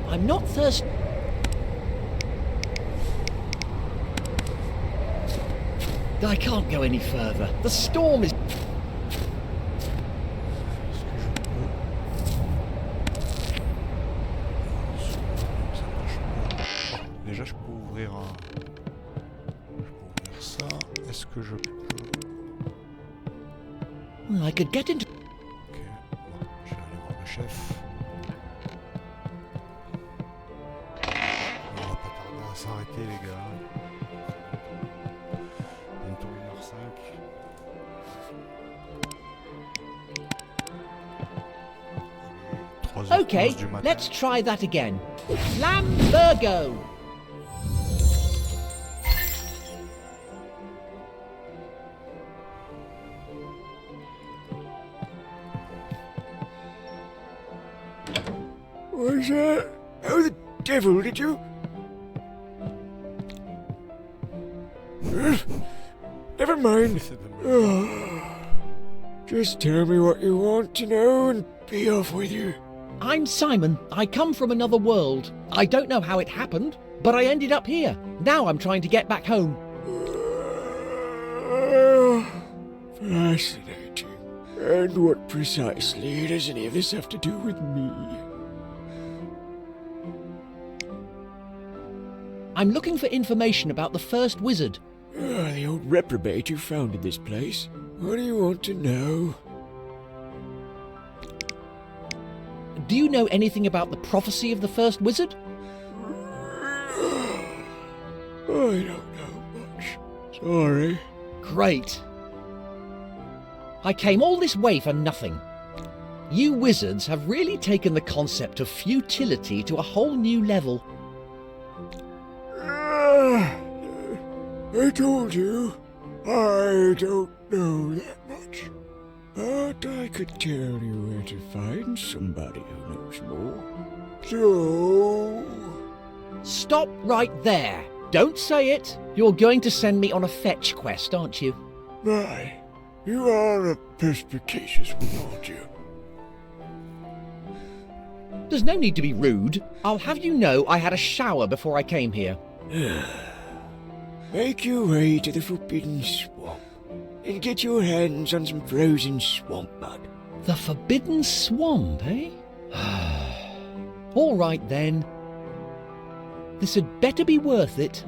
I'm not thirsty. I can't go any further. The storm is... Déjà, je peux ouvrir un... Je peux ouvrir ça. Est-ce que je peux... I could get into... Ok, bon, je vais aller voir le chef. On va pas tarder à s'arrêter, les gars. Bientôt 1h05. Okay, let's try that again. Flambergo! Was how the devil did you? Never mind. Just tell me what you want to know and be off with you. I'm Simon. I come from another world. I don't know how it happened, but I ended up here. Now I'm trying to get back home. Fascinating. And what precisely does any of this have to do with me? I'm looking for information about the first wizard. The old reprobate you found in this place. What do you want to know? Do you know anything about the prophecy of the first wizard? I don't know much. Sorry. Great. I came all this way for nothing. You wizards have really taken the concept of futility to a whole new level. I told you. I don't know that much, but I could tell you where to find somebody who knows more. So... Stop right there. Don't say it. You're going to send me on a fetch quest, aren't you? My, you are a perspicacious one, aren't you? There's no need to be rude. I'll have you know I had a shower before I came here. Make your way to the Forbidden Swamp and get your hands on some frozen swamp mud. The Forbidden Swamp, eh? All right then. This had better be worth it.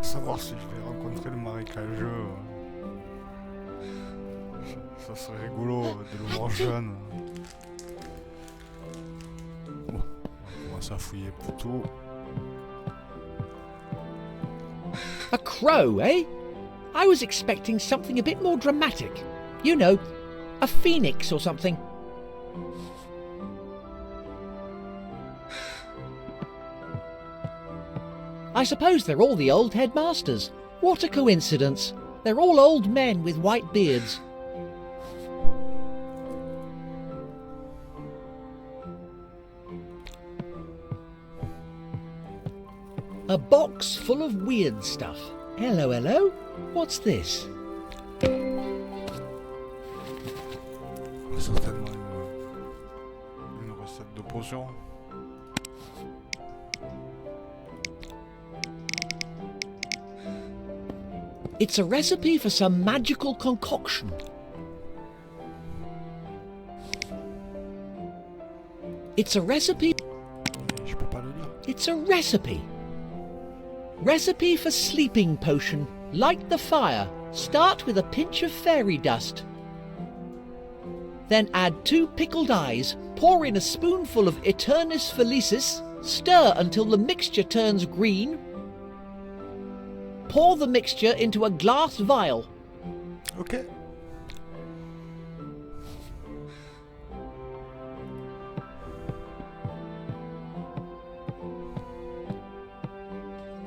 Savoir si je vais rencontrer le marécageux. Ça serait rigolo de le voir jeune. Bon, on commence à fouiller plutôt. A crow, eh? I was expecting something a bit more dramatic. You know, a phoenix or something. I suppose they're all the old headmasters. What a coincidence. They're all old men with white beards. A box full of weird stuff. Hello, hello. What's this? Certainement une recette de potion. It's a recipe for some magical concoction. It's a recipe. Je peux pas le lire. It's a recipe. Recipe for sleeping potion. Light the fire. Start with a pinch of fairy dust. Then add 2 pickled eyes. Pour in a spoonful of Eternus Felicis. Stir until the mixture turns green. Pour the mixture into a glass vial. Ok.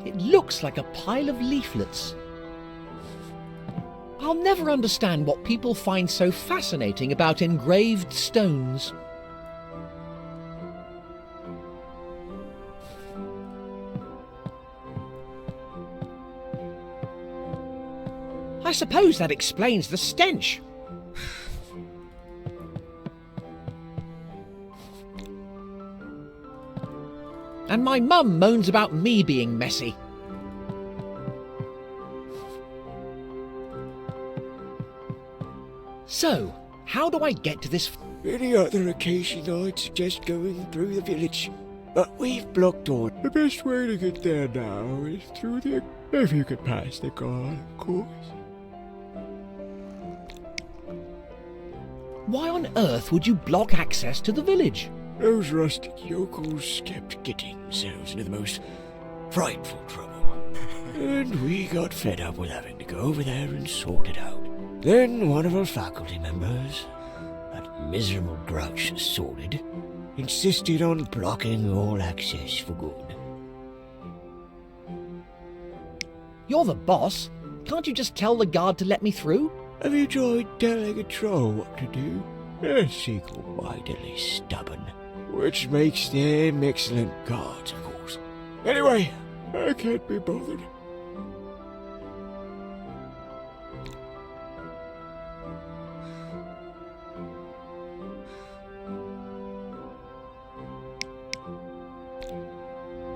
It looks like a pile of leaflets. I'll never understand what people find so fascinating about engraved stones. I suppose that explains the stench. And my mum moans about me being messy. So, how do I get to this? Any other occasion I'd suggest going through the village, but we've blocked all. The best way to get there now is through the... If you could pass the guard, of course. Why on earth would you block access to the village? Those rustic yokels kept getting themselves into the most frightful trouble. And we got fed up with having to go over there and sort it out. Then one of our faculty members, that miserable grouch Sorted, insisted on blocking all access for good. You're the boss. Can't you just tell the guard to let me through? Have you tried telling a troll what to do? They're single-mindedly stubborn, which makes them excellent guards, of course. Anyway, I can't be bothered.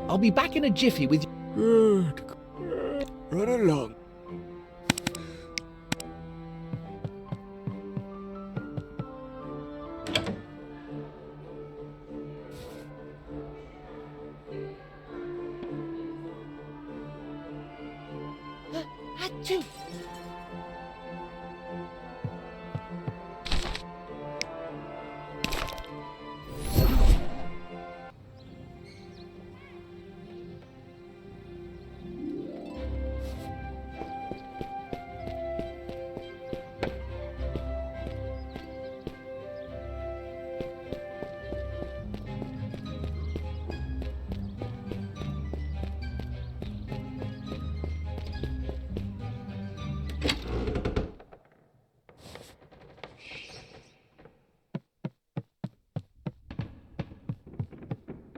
I'll be back in a jiffy with you. Good. Run along. Achoo!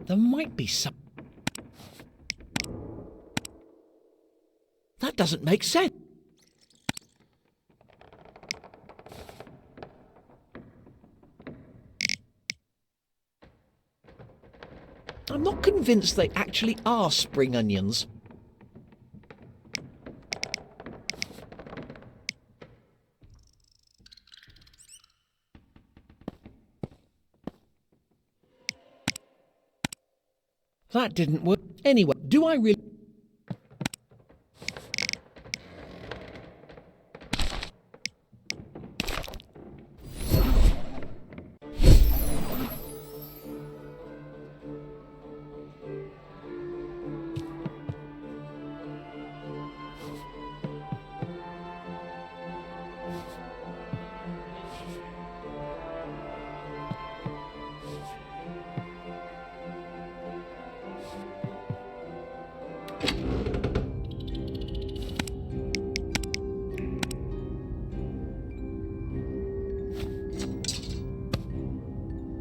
There might be some... That doesn't make sense. I'm not convinced they actually are spring onions. That didn't work. Anyway, do I really...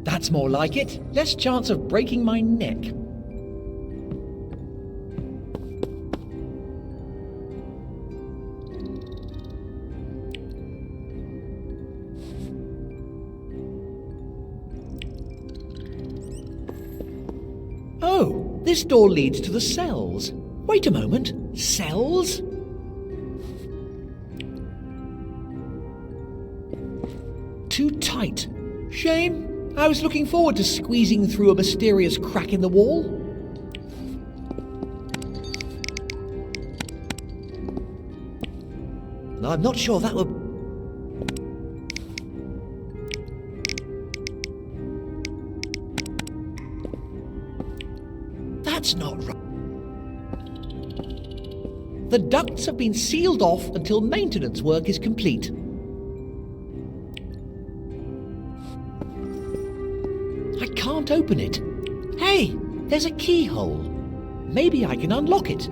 That's more like it. Less chance of breaking my neck. Oh, this door leads to the cells. Wait a moment. Cells? Too tight. Shame. I was looking forward to squeezing through a mysterious crack in the wall. I'm not sure that would... That's not right. The ducts have been sealed off until maintenance work is complete. I can't open it. Hey, there's a keyhole. Maybe I can unlock it.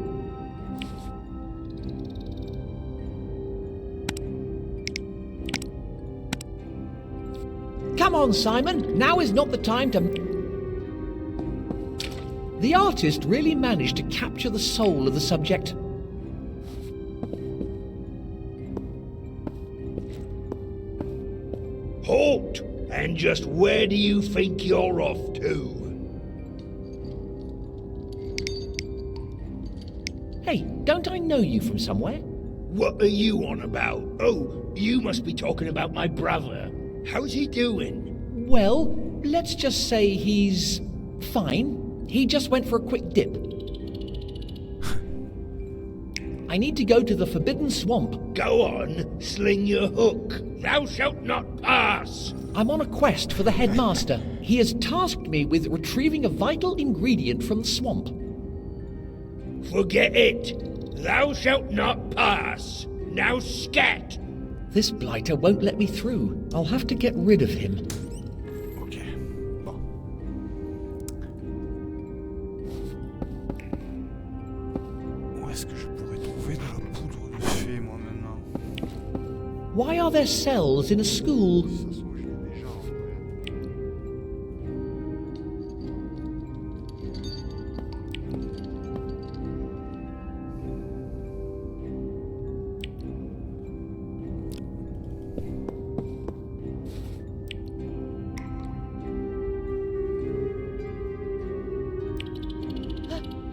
Come on, Simon. Now is not the time to... The artist really managed to capture the soul of the subject. Halt! And just where do you think you're off to? Hey, don't I know you from somewhere? What are you on about? Oh, you must be talking about my brother. How's he doing? Well, let's just say he's fine. He just went for a quick dip. I need to go to the Forbidden Swamp. Go on, sling your hook. Thou shalt not pass. I'm on a quest for the headmaster. He has tasked me with retrieving a vital ingredient from the swamp. Forget it. Thou shalt not pass. Now scat. This blighter won't let me through. I'll have to get rid of him. Ok. Bon. Où est-ce que je pourrais trouver de la poudre de fée, moi, maintenant? Why are there cells in a school? De toute façon, je l'ai déjà, en vrai.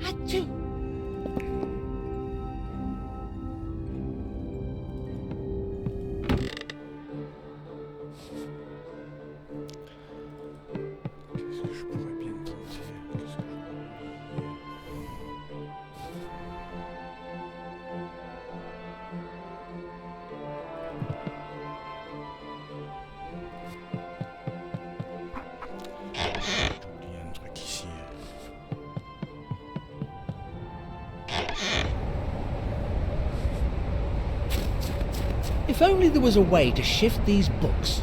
Achoo! Qu'est-ce que je pourrais bien tenter? Qu'est-ce que j'ai oublié un truc ici. If only there was a way to shift these books.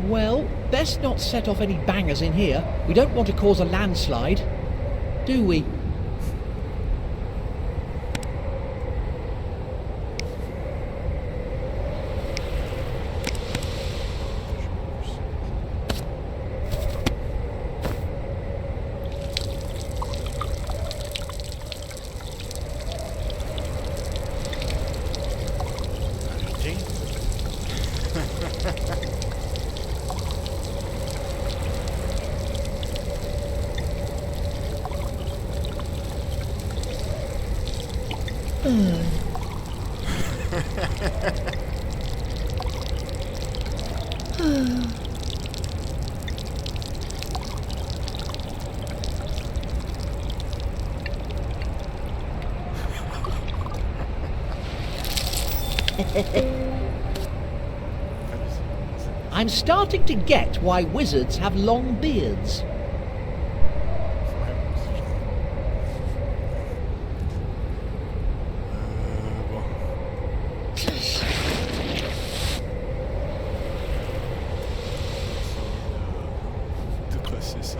Well, best not set off any bangers in here. We don't want to cause a landslide, do we? I'm starting to get why wizards have long beards. Bon. De tracer ça.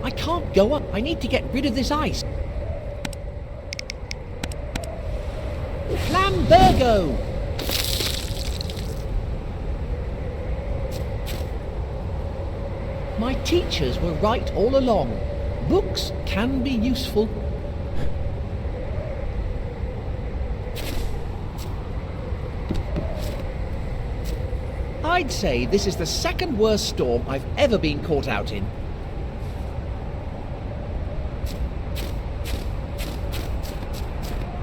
I can't go up. I need to get rid of this ice. Flambergo! My teachers were right all along. Books can be useful. I'd say this is the second worst storm I've ever been caught out in.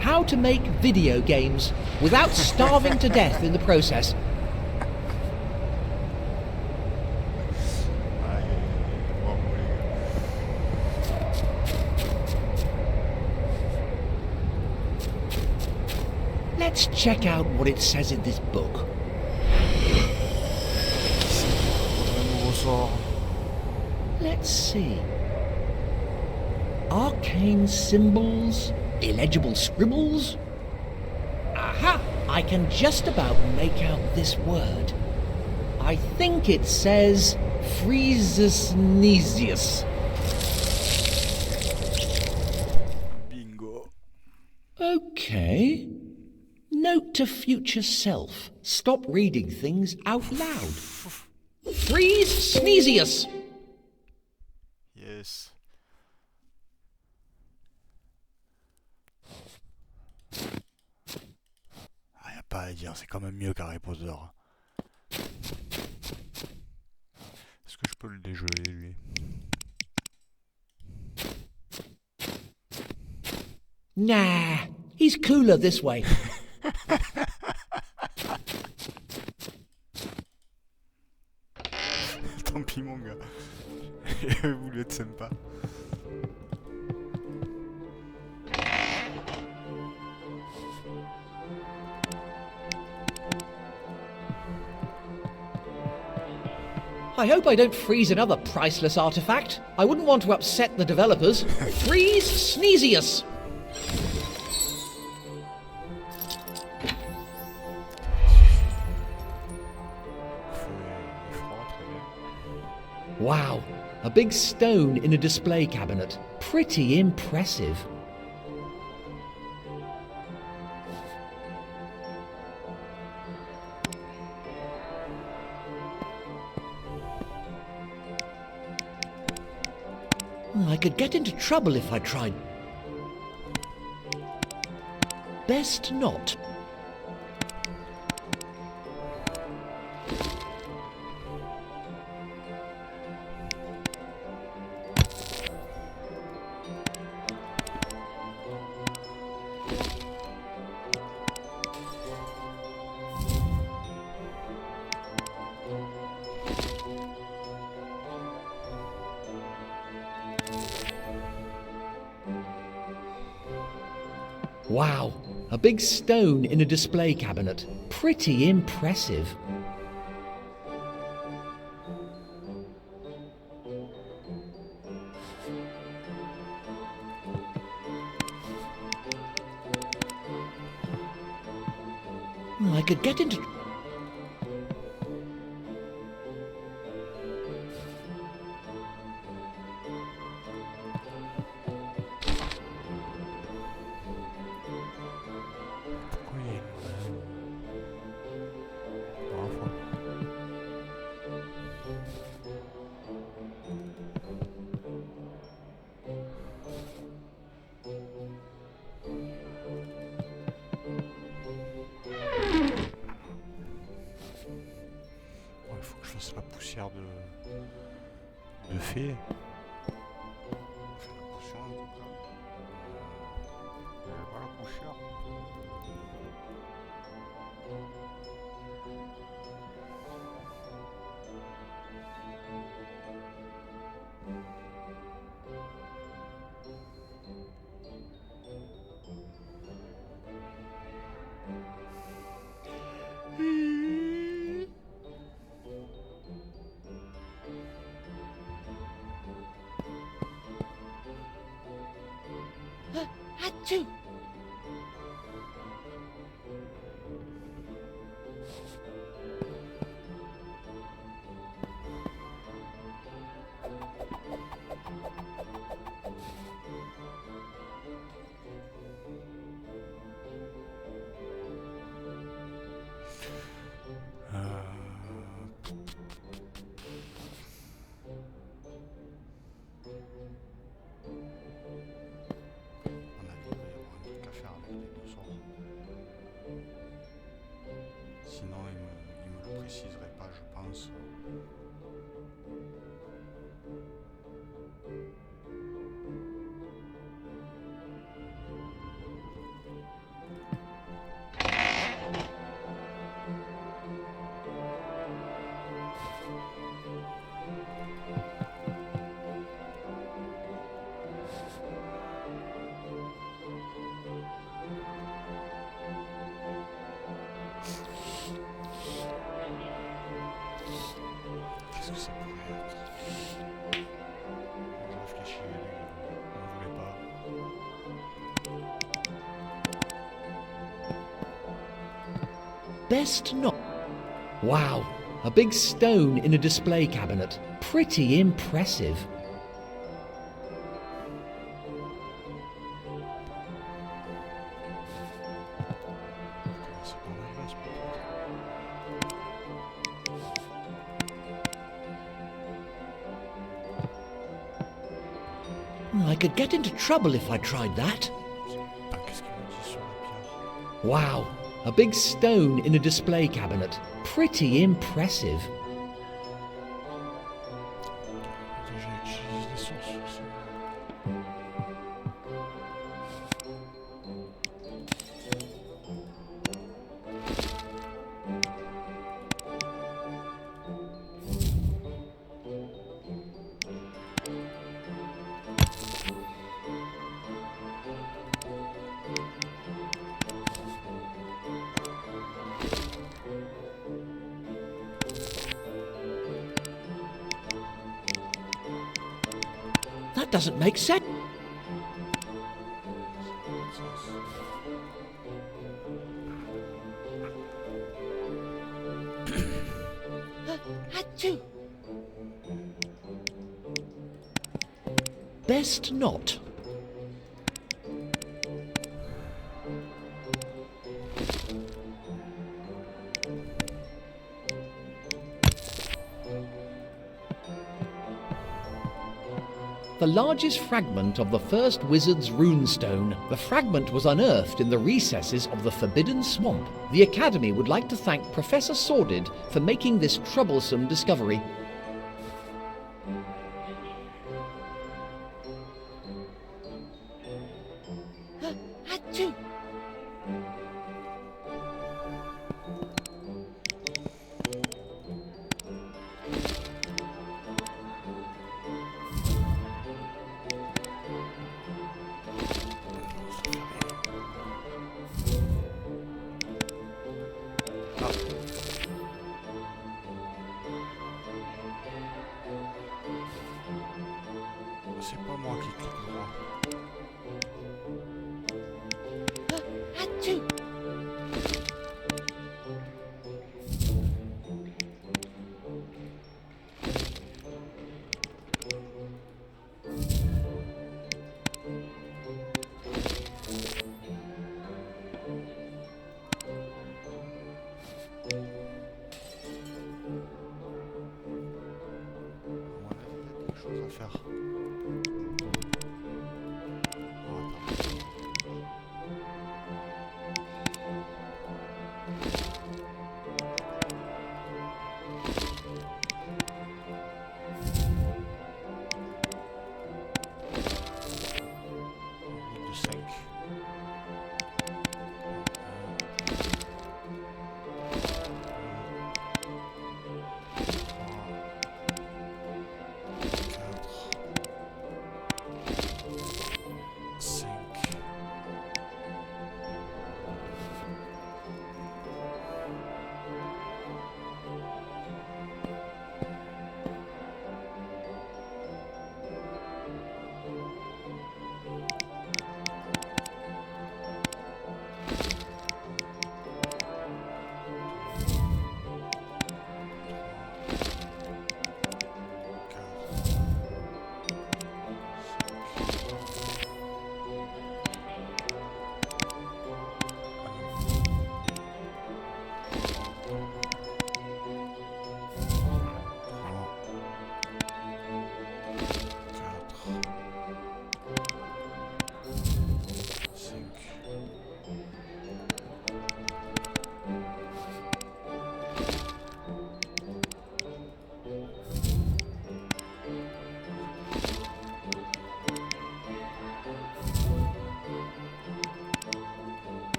How to make video games without starving to death in the process. Let's check out what it says in this book. Let's see. Arcane symbols, illegible scribbles. Aha! I can just about make out this word. I think it says Freezesnesius. Bingo. Okay. Note to future self. Stop reading things out loud. Freezesnesius. Yes. Ah, y a pas à dire, c'est quand même mieux qu'Harry Potter. Est-ce que je peux le dégeler, lui? Nah, he's cooler this way. Tant pis, mon gars. Vous voulez être sympa. I hope I don't freeze another priceless artifact. I wouldn't want to upset the developers. Freezesnesius. Wow, a big stone in a display cabinet. Pretty impressive. I could get into trouble if I tried. Best not. Wow, a big stone in a display cabinet. Pretty impressive. I could get into... La poussière de fée. Voilà. Achoo! On a dit qu'il va y avoir un truc à faire avec les deux sorts. Sinon, il me le préciserait pas, je pense. Qu'est-ce que ça pourrait être? Je réfléchis, lui, il ne voulait pas. Best not. Wow, a big stone in a display cabinet. Pretty impressive. C'est pas mal, là, I could get into trouble if I tried that. Ah, qu'est-ce qu'il me dit sur la pierre? Wow, a big stone in a display cabinet. Pretty impressive. Déjà, j'utilise les sources. That doesn't make sense. Achoo! Best not. The largest fragment of the first wizard's runestone. The fragment was unearthed in the recesses of the Forbidden Swamp. The Academy would like to thank Professor Sordid for making this troublesome discovery. Achoo! C'est pas moi qui clique droit. Achoo! À mon avis, il y a quelque chose à faire.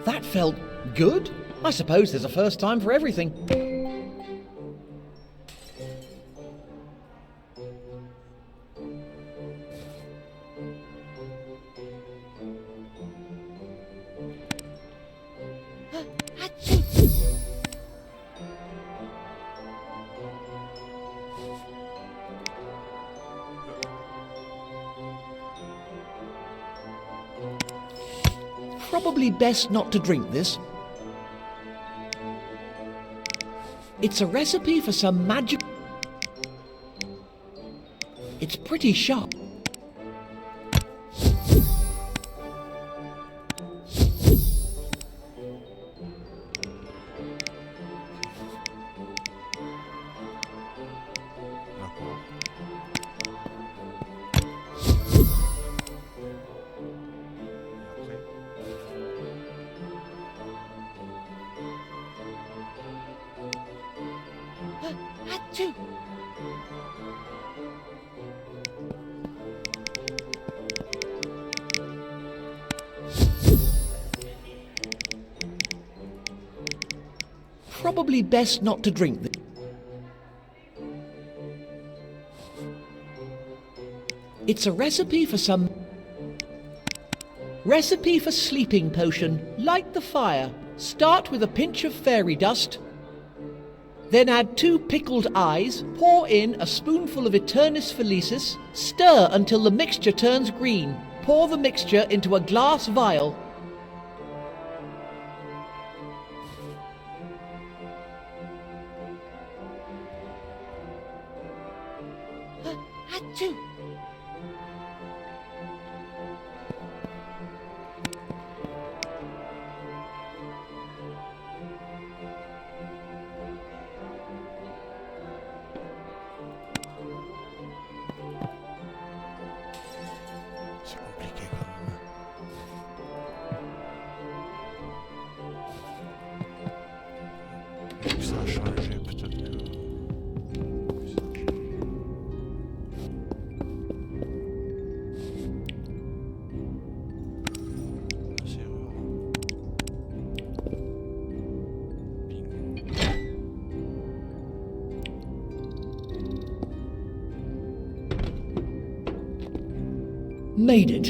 That felt good. I suppose there's a first time for everything. Probably best not to drink this. It's a recipe for some magic. It's pretty sharp. Probably best not to drink this. It's a recipe for some... Recipe for sleeping potion. Light the fire. Start with a pinch of fairy dust. Then add 2 pickled eyes. Pour in a spoonful of Eternis Felicis. Stir until the mixture turns green. Pour the mixture into a glass vial. C'est compliqué quand même. Donc ça a changé peut-être que... La serrure. Bingo. Made it.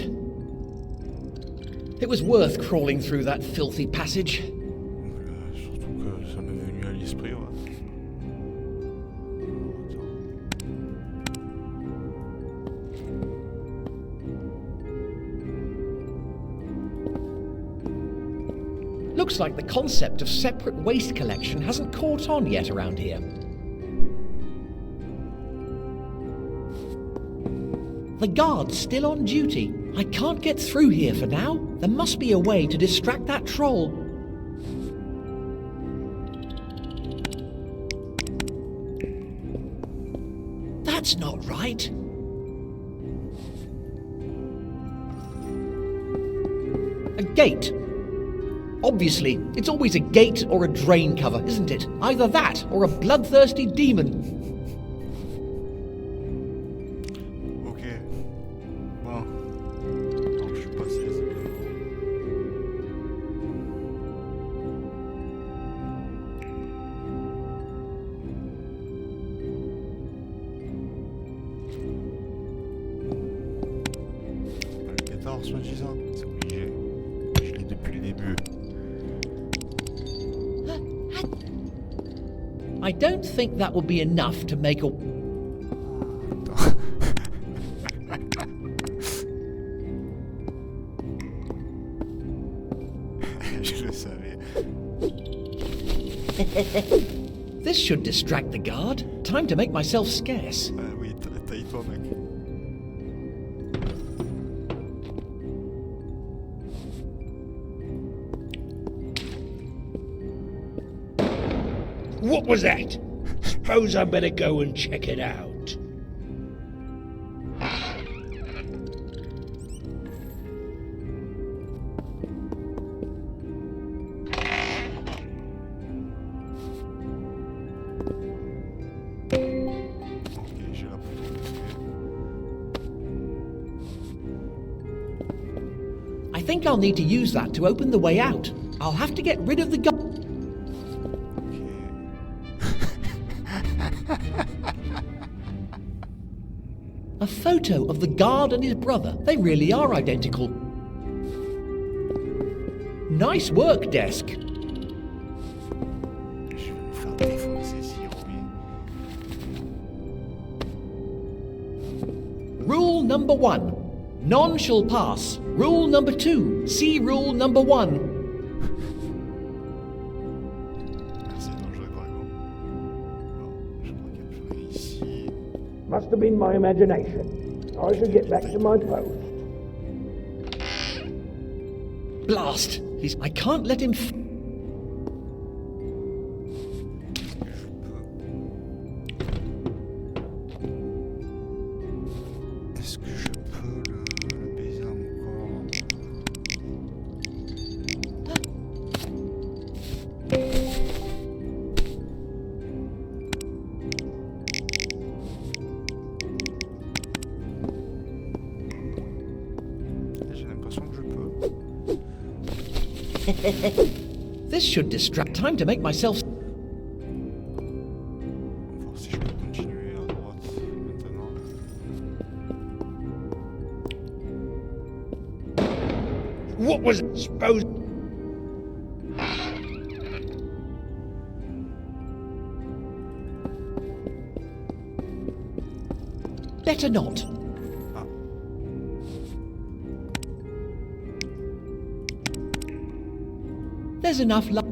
It was worth crawling through that filthy passage. Surtout que ça m'est venu à l'esprit, ouais. Looks like the concept of separate waste collection hasn't caught on yet around here. The guard's still on duty. I can't get through here for now. There must be a way to distract that troll. That's not right. A gate. Obviously, it's always a gate or a drain cover, isn't it? Either that or a bloodthirsty demon. Ok. Bon. Alors, je suis passé. Le pétard, soi-disant. C'est obligé. Je l'ai depuis le début. I don't think that will be enough to make a... Je le savais. This should distract the guard. Time to make myself scarce. Oui, taille-toi, mec. What was that? Suppose I better go and check it out. think I'll need to use that to open the way out. I'll have to get rid of the guard. A photo of the guard and his brother. They really are identical. Nice work, desk. Je vais me faire défoncer s'il revient. Rule number 1. None shall pass. Rule number 2. See rule number 1. Merci dangereux dragon. Bon, je crois qu'il y a plus rien ici. Must have been my imagination. I shall get back to my post. Blast! I can't let him. Est-ce que je peux le baiser encore? J'ai l'impression que je peux. This should distract time to make myself. On va voir si je peux continuer à droite maintenant. What was it supposed? Better not. Ah. There's enough light.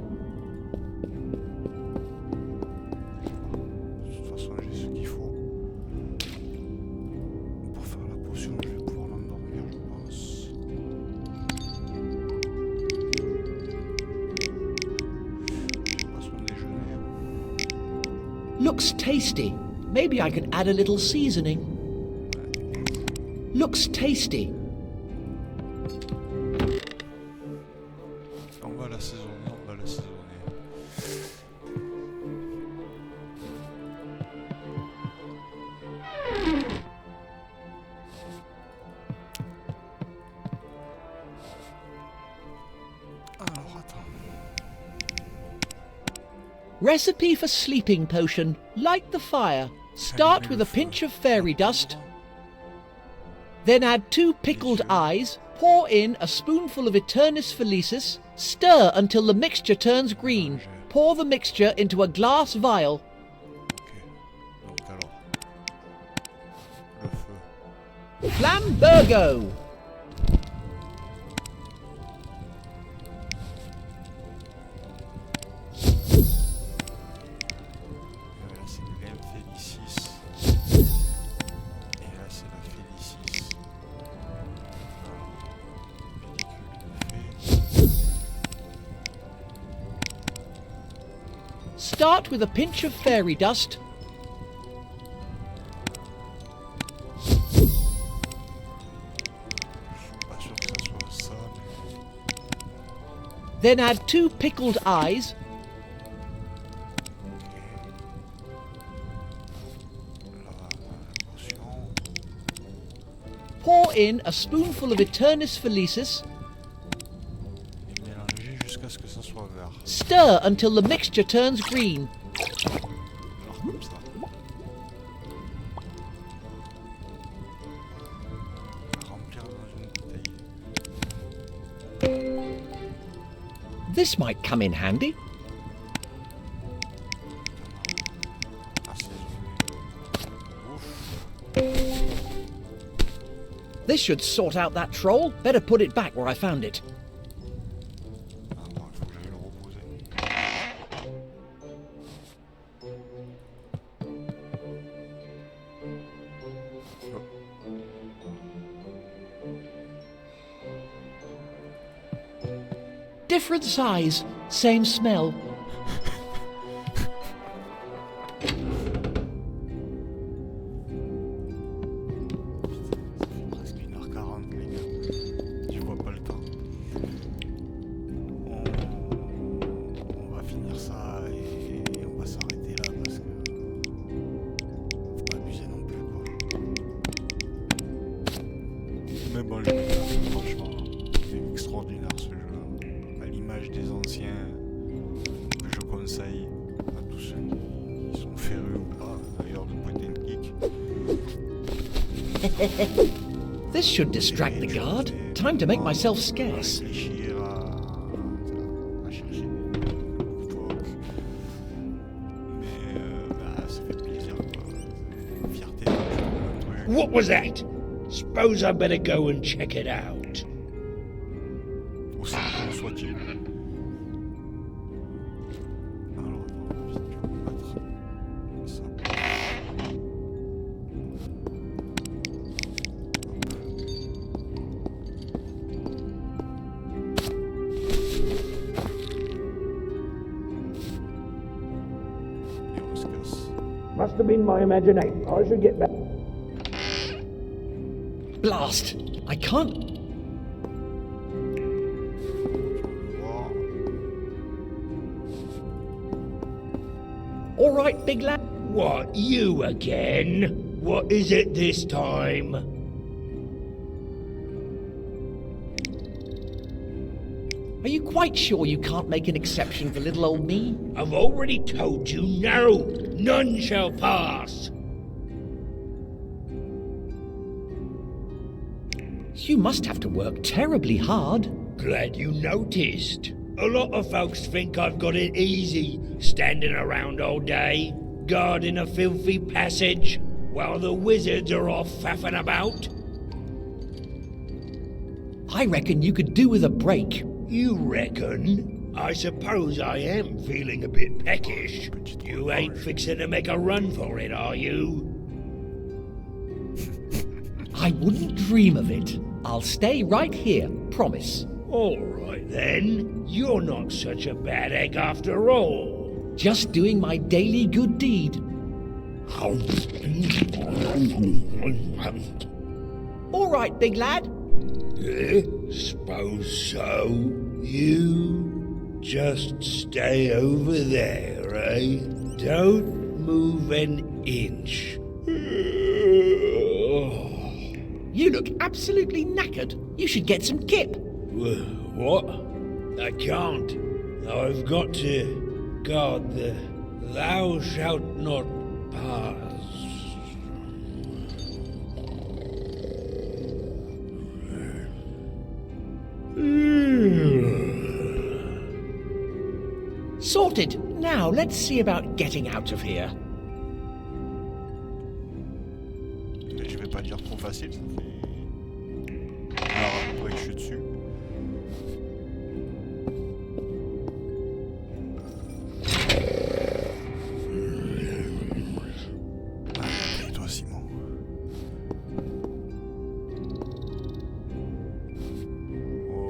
De toute façon, j'ai ce qu'il faut. Pour faire la potion, je vais pouvoir l'endormir, je pense. J'ai pas son déjeuner. Looks tasty. Maybe I can add a little seasoning. Looks tasty. On va l'assaisonner, on va l'assaisonner. Alors, attends. Recipe for sleeping potion. Light the fire. Start with a pinch of fairy dust. Then add 2 pickled eyes. Pour in a spoonful of Eternis Felicis. Stir until the mixture turns green. Pour the mixture into a glass vial. Ok. Donc alors. Le feu. Flambergo! Là, c'est l'Emphélicis. Et là, c'est la Félicis. Alors, pellicule de fée. Start with a pinch of fairy dust. Pas sûr que ça soit ça, mais... Then add 2 pickled eyes. La potion. Pour in a spoonful of Eternis Felicis. Et mélanger jusqu'à ce que ça soit vert. Stir until the mixture turns green. Alors comme ça. Remplir dans une bouteille. This might come in handy. This should sort out that troll. Better put it back where I found it. Ah bon, il faut que j'aille le reposer. Different size, same smell. Presque 1h40 les gars. Je vois pas le temps. On va finir ça et on va s'arrêter là parce que faut pas abuser non plus quoi. Mais bon, les gars, franchement, c'est extra. témoignages des anciens que je conseille à tous ceux qui sont férus ou pas, d'ailleurs, de point and click. This should distract the guard. Time to make myself scarce. Réfléchir à chercher des époques. Mais ça fait plaisir, quoi. Fierté, un truc. What was that? Suppose I better go and check it out. Aussi bon soit-il. Alors, attends, vite, je vais mettre ça. Et on se casse. Must have been my imagination. I should get back. Blast! I can't. Voir. All right, big lad. What, you again? What is it this time? Are you quite sure you can't make an exception for little old me? I've already told you no. None shall pass. You must have to work terribly hard. Glad you noticed. A lot of folks think I've got it easy, standing around all day, guarding a filthy passage, while the wizards are off faffing about. I reckon you could do with a break. You reckon? I suppose I am feeling a bit peckish. You ain't fixing to make a run for it, are you? I wouldn't dream of it. I'll stay right here, promise. All right then. You're not such a bad egg after all. Just doing my daily good deed. All right, big lad. Suppose so. You just stay over there, eh? Don't move an inch. You look absolutely knackered. You should get some kip. What? I can't. I've got to guard the thou shalt not pass. Sorted. Now let's see about getting out of here. Mais je vais pas dire trop facile, ça fait. Alors, on que je suis dessus. Ah, et toi, Simon.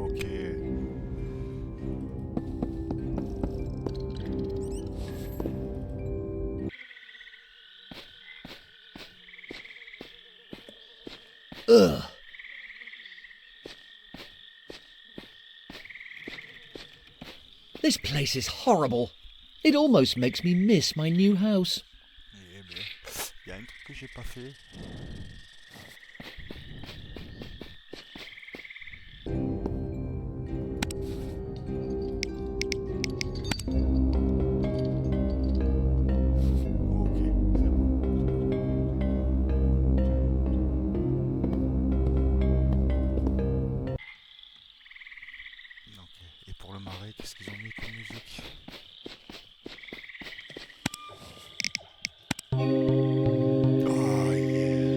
Ok. Ugh. This place is horrible. It almost makes me miss my new house. Eh ben, y a un truc que j'ai pas fait. Ok, c'est bon. Ok, et pour le marais, qu'est-ce qu'ils ont mis comme musique? Oh yes.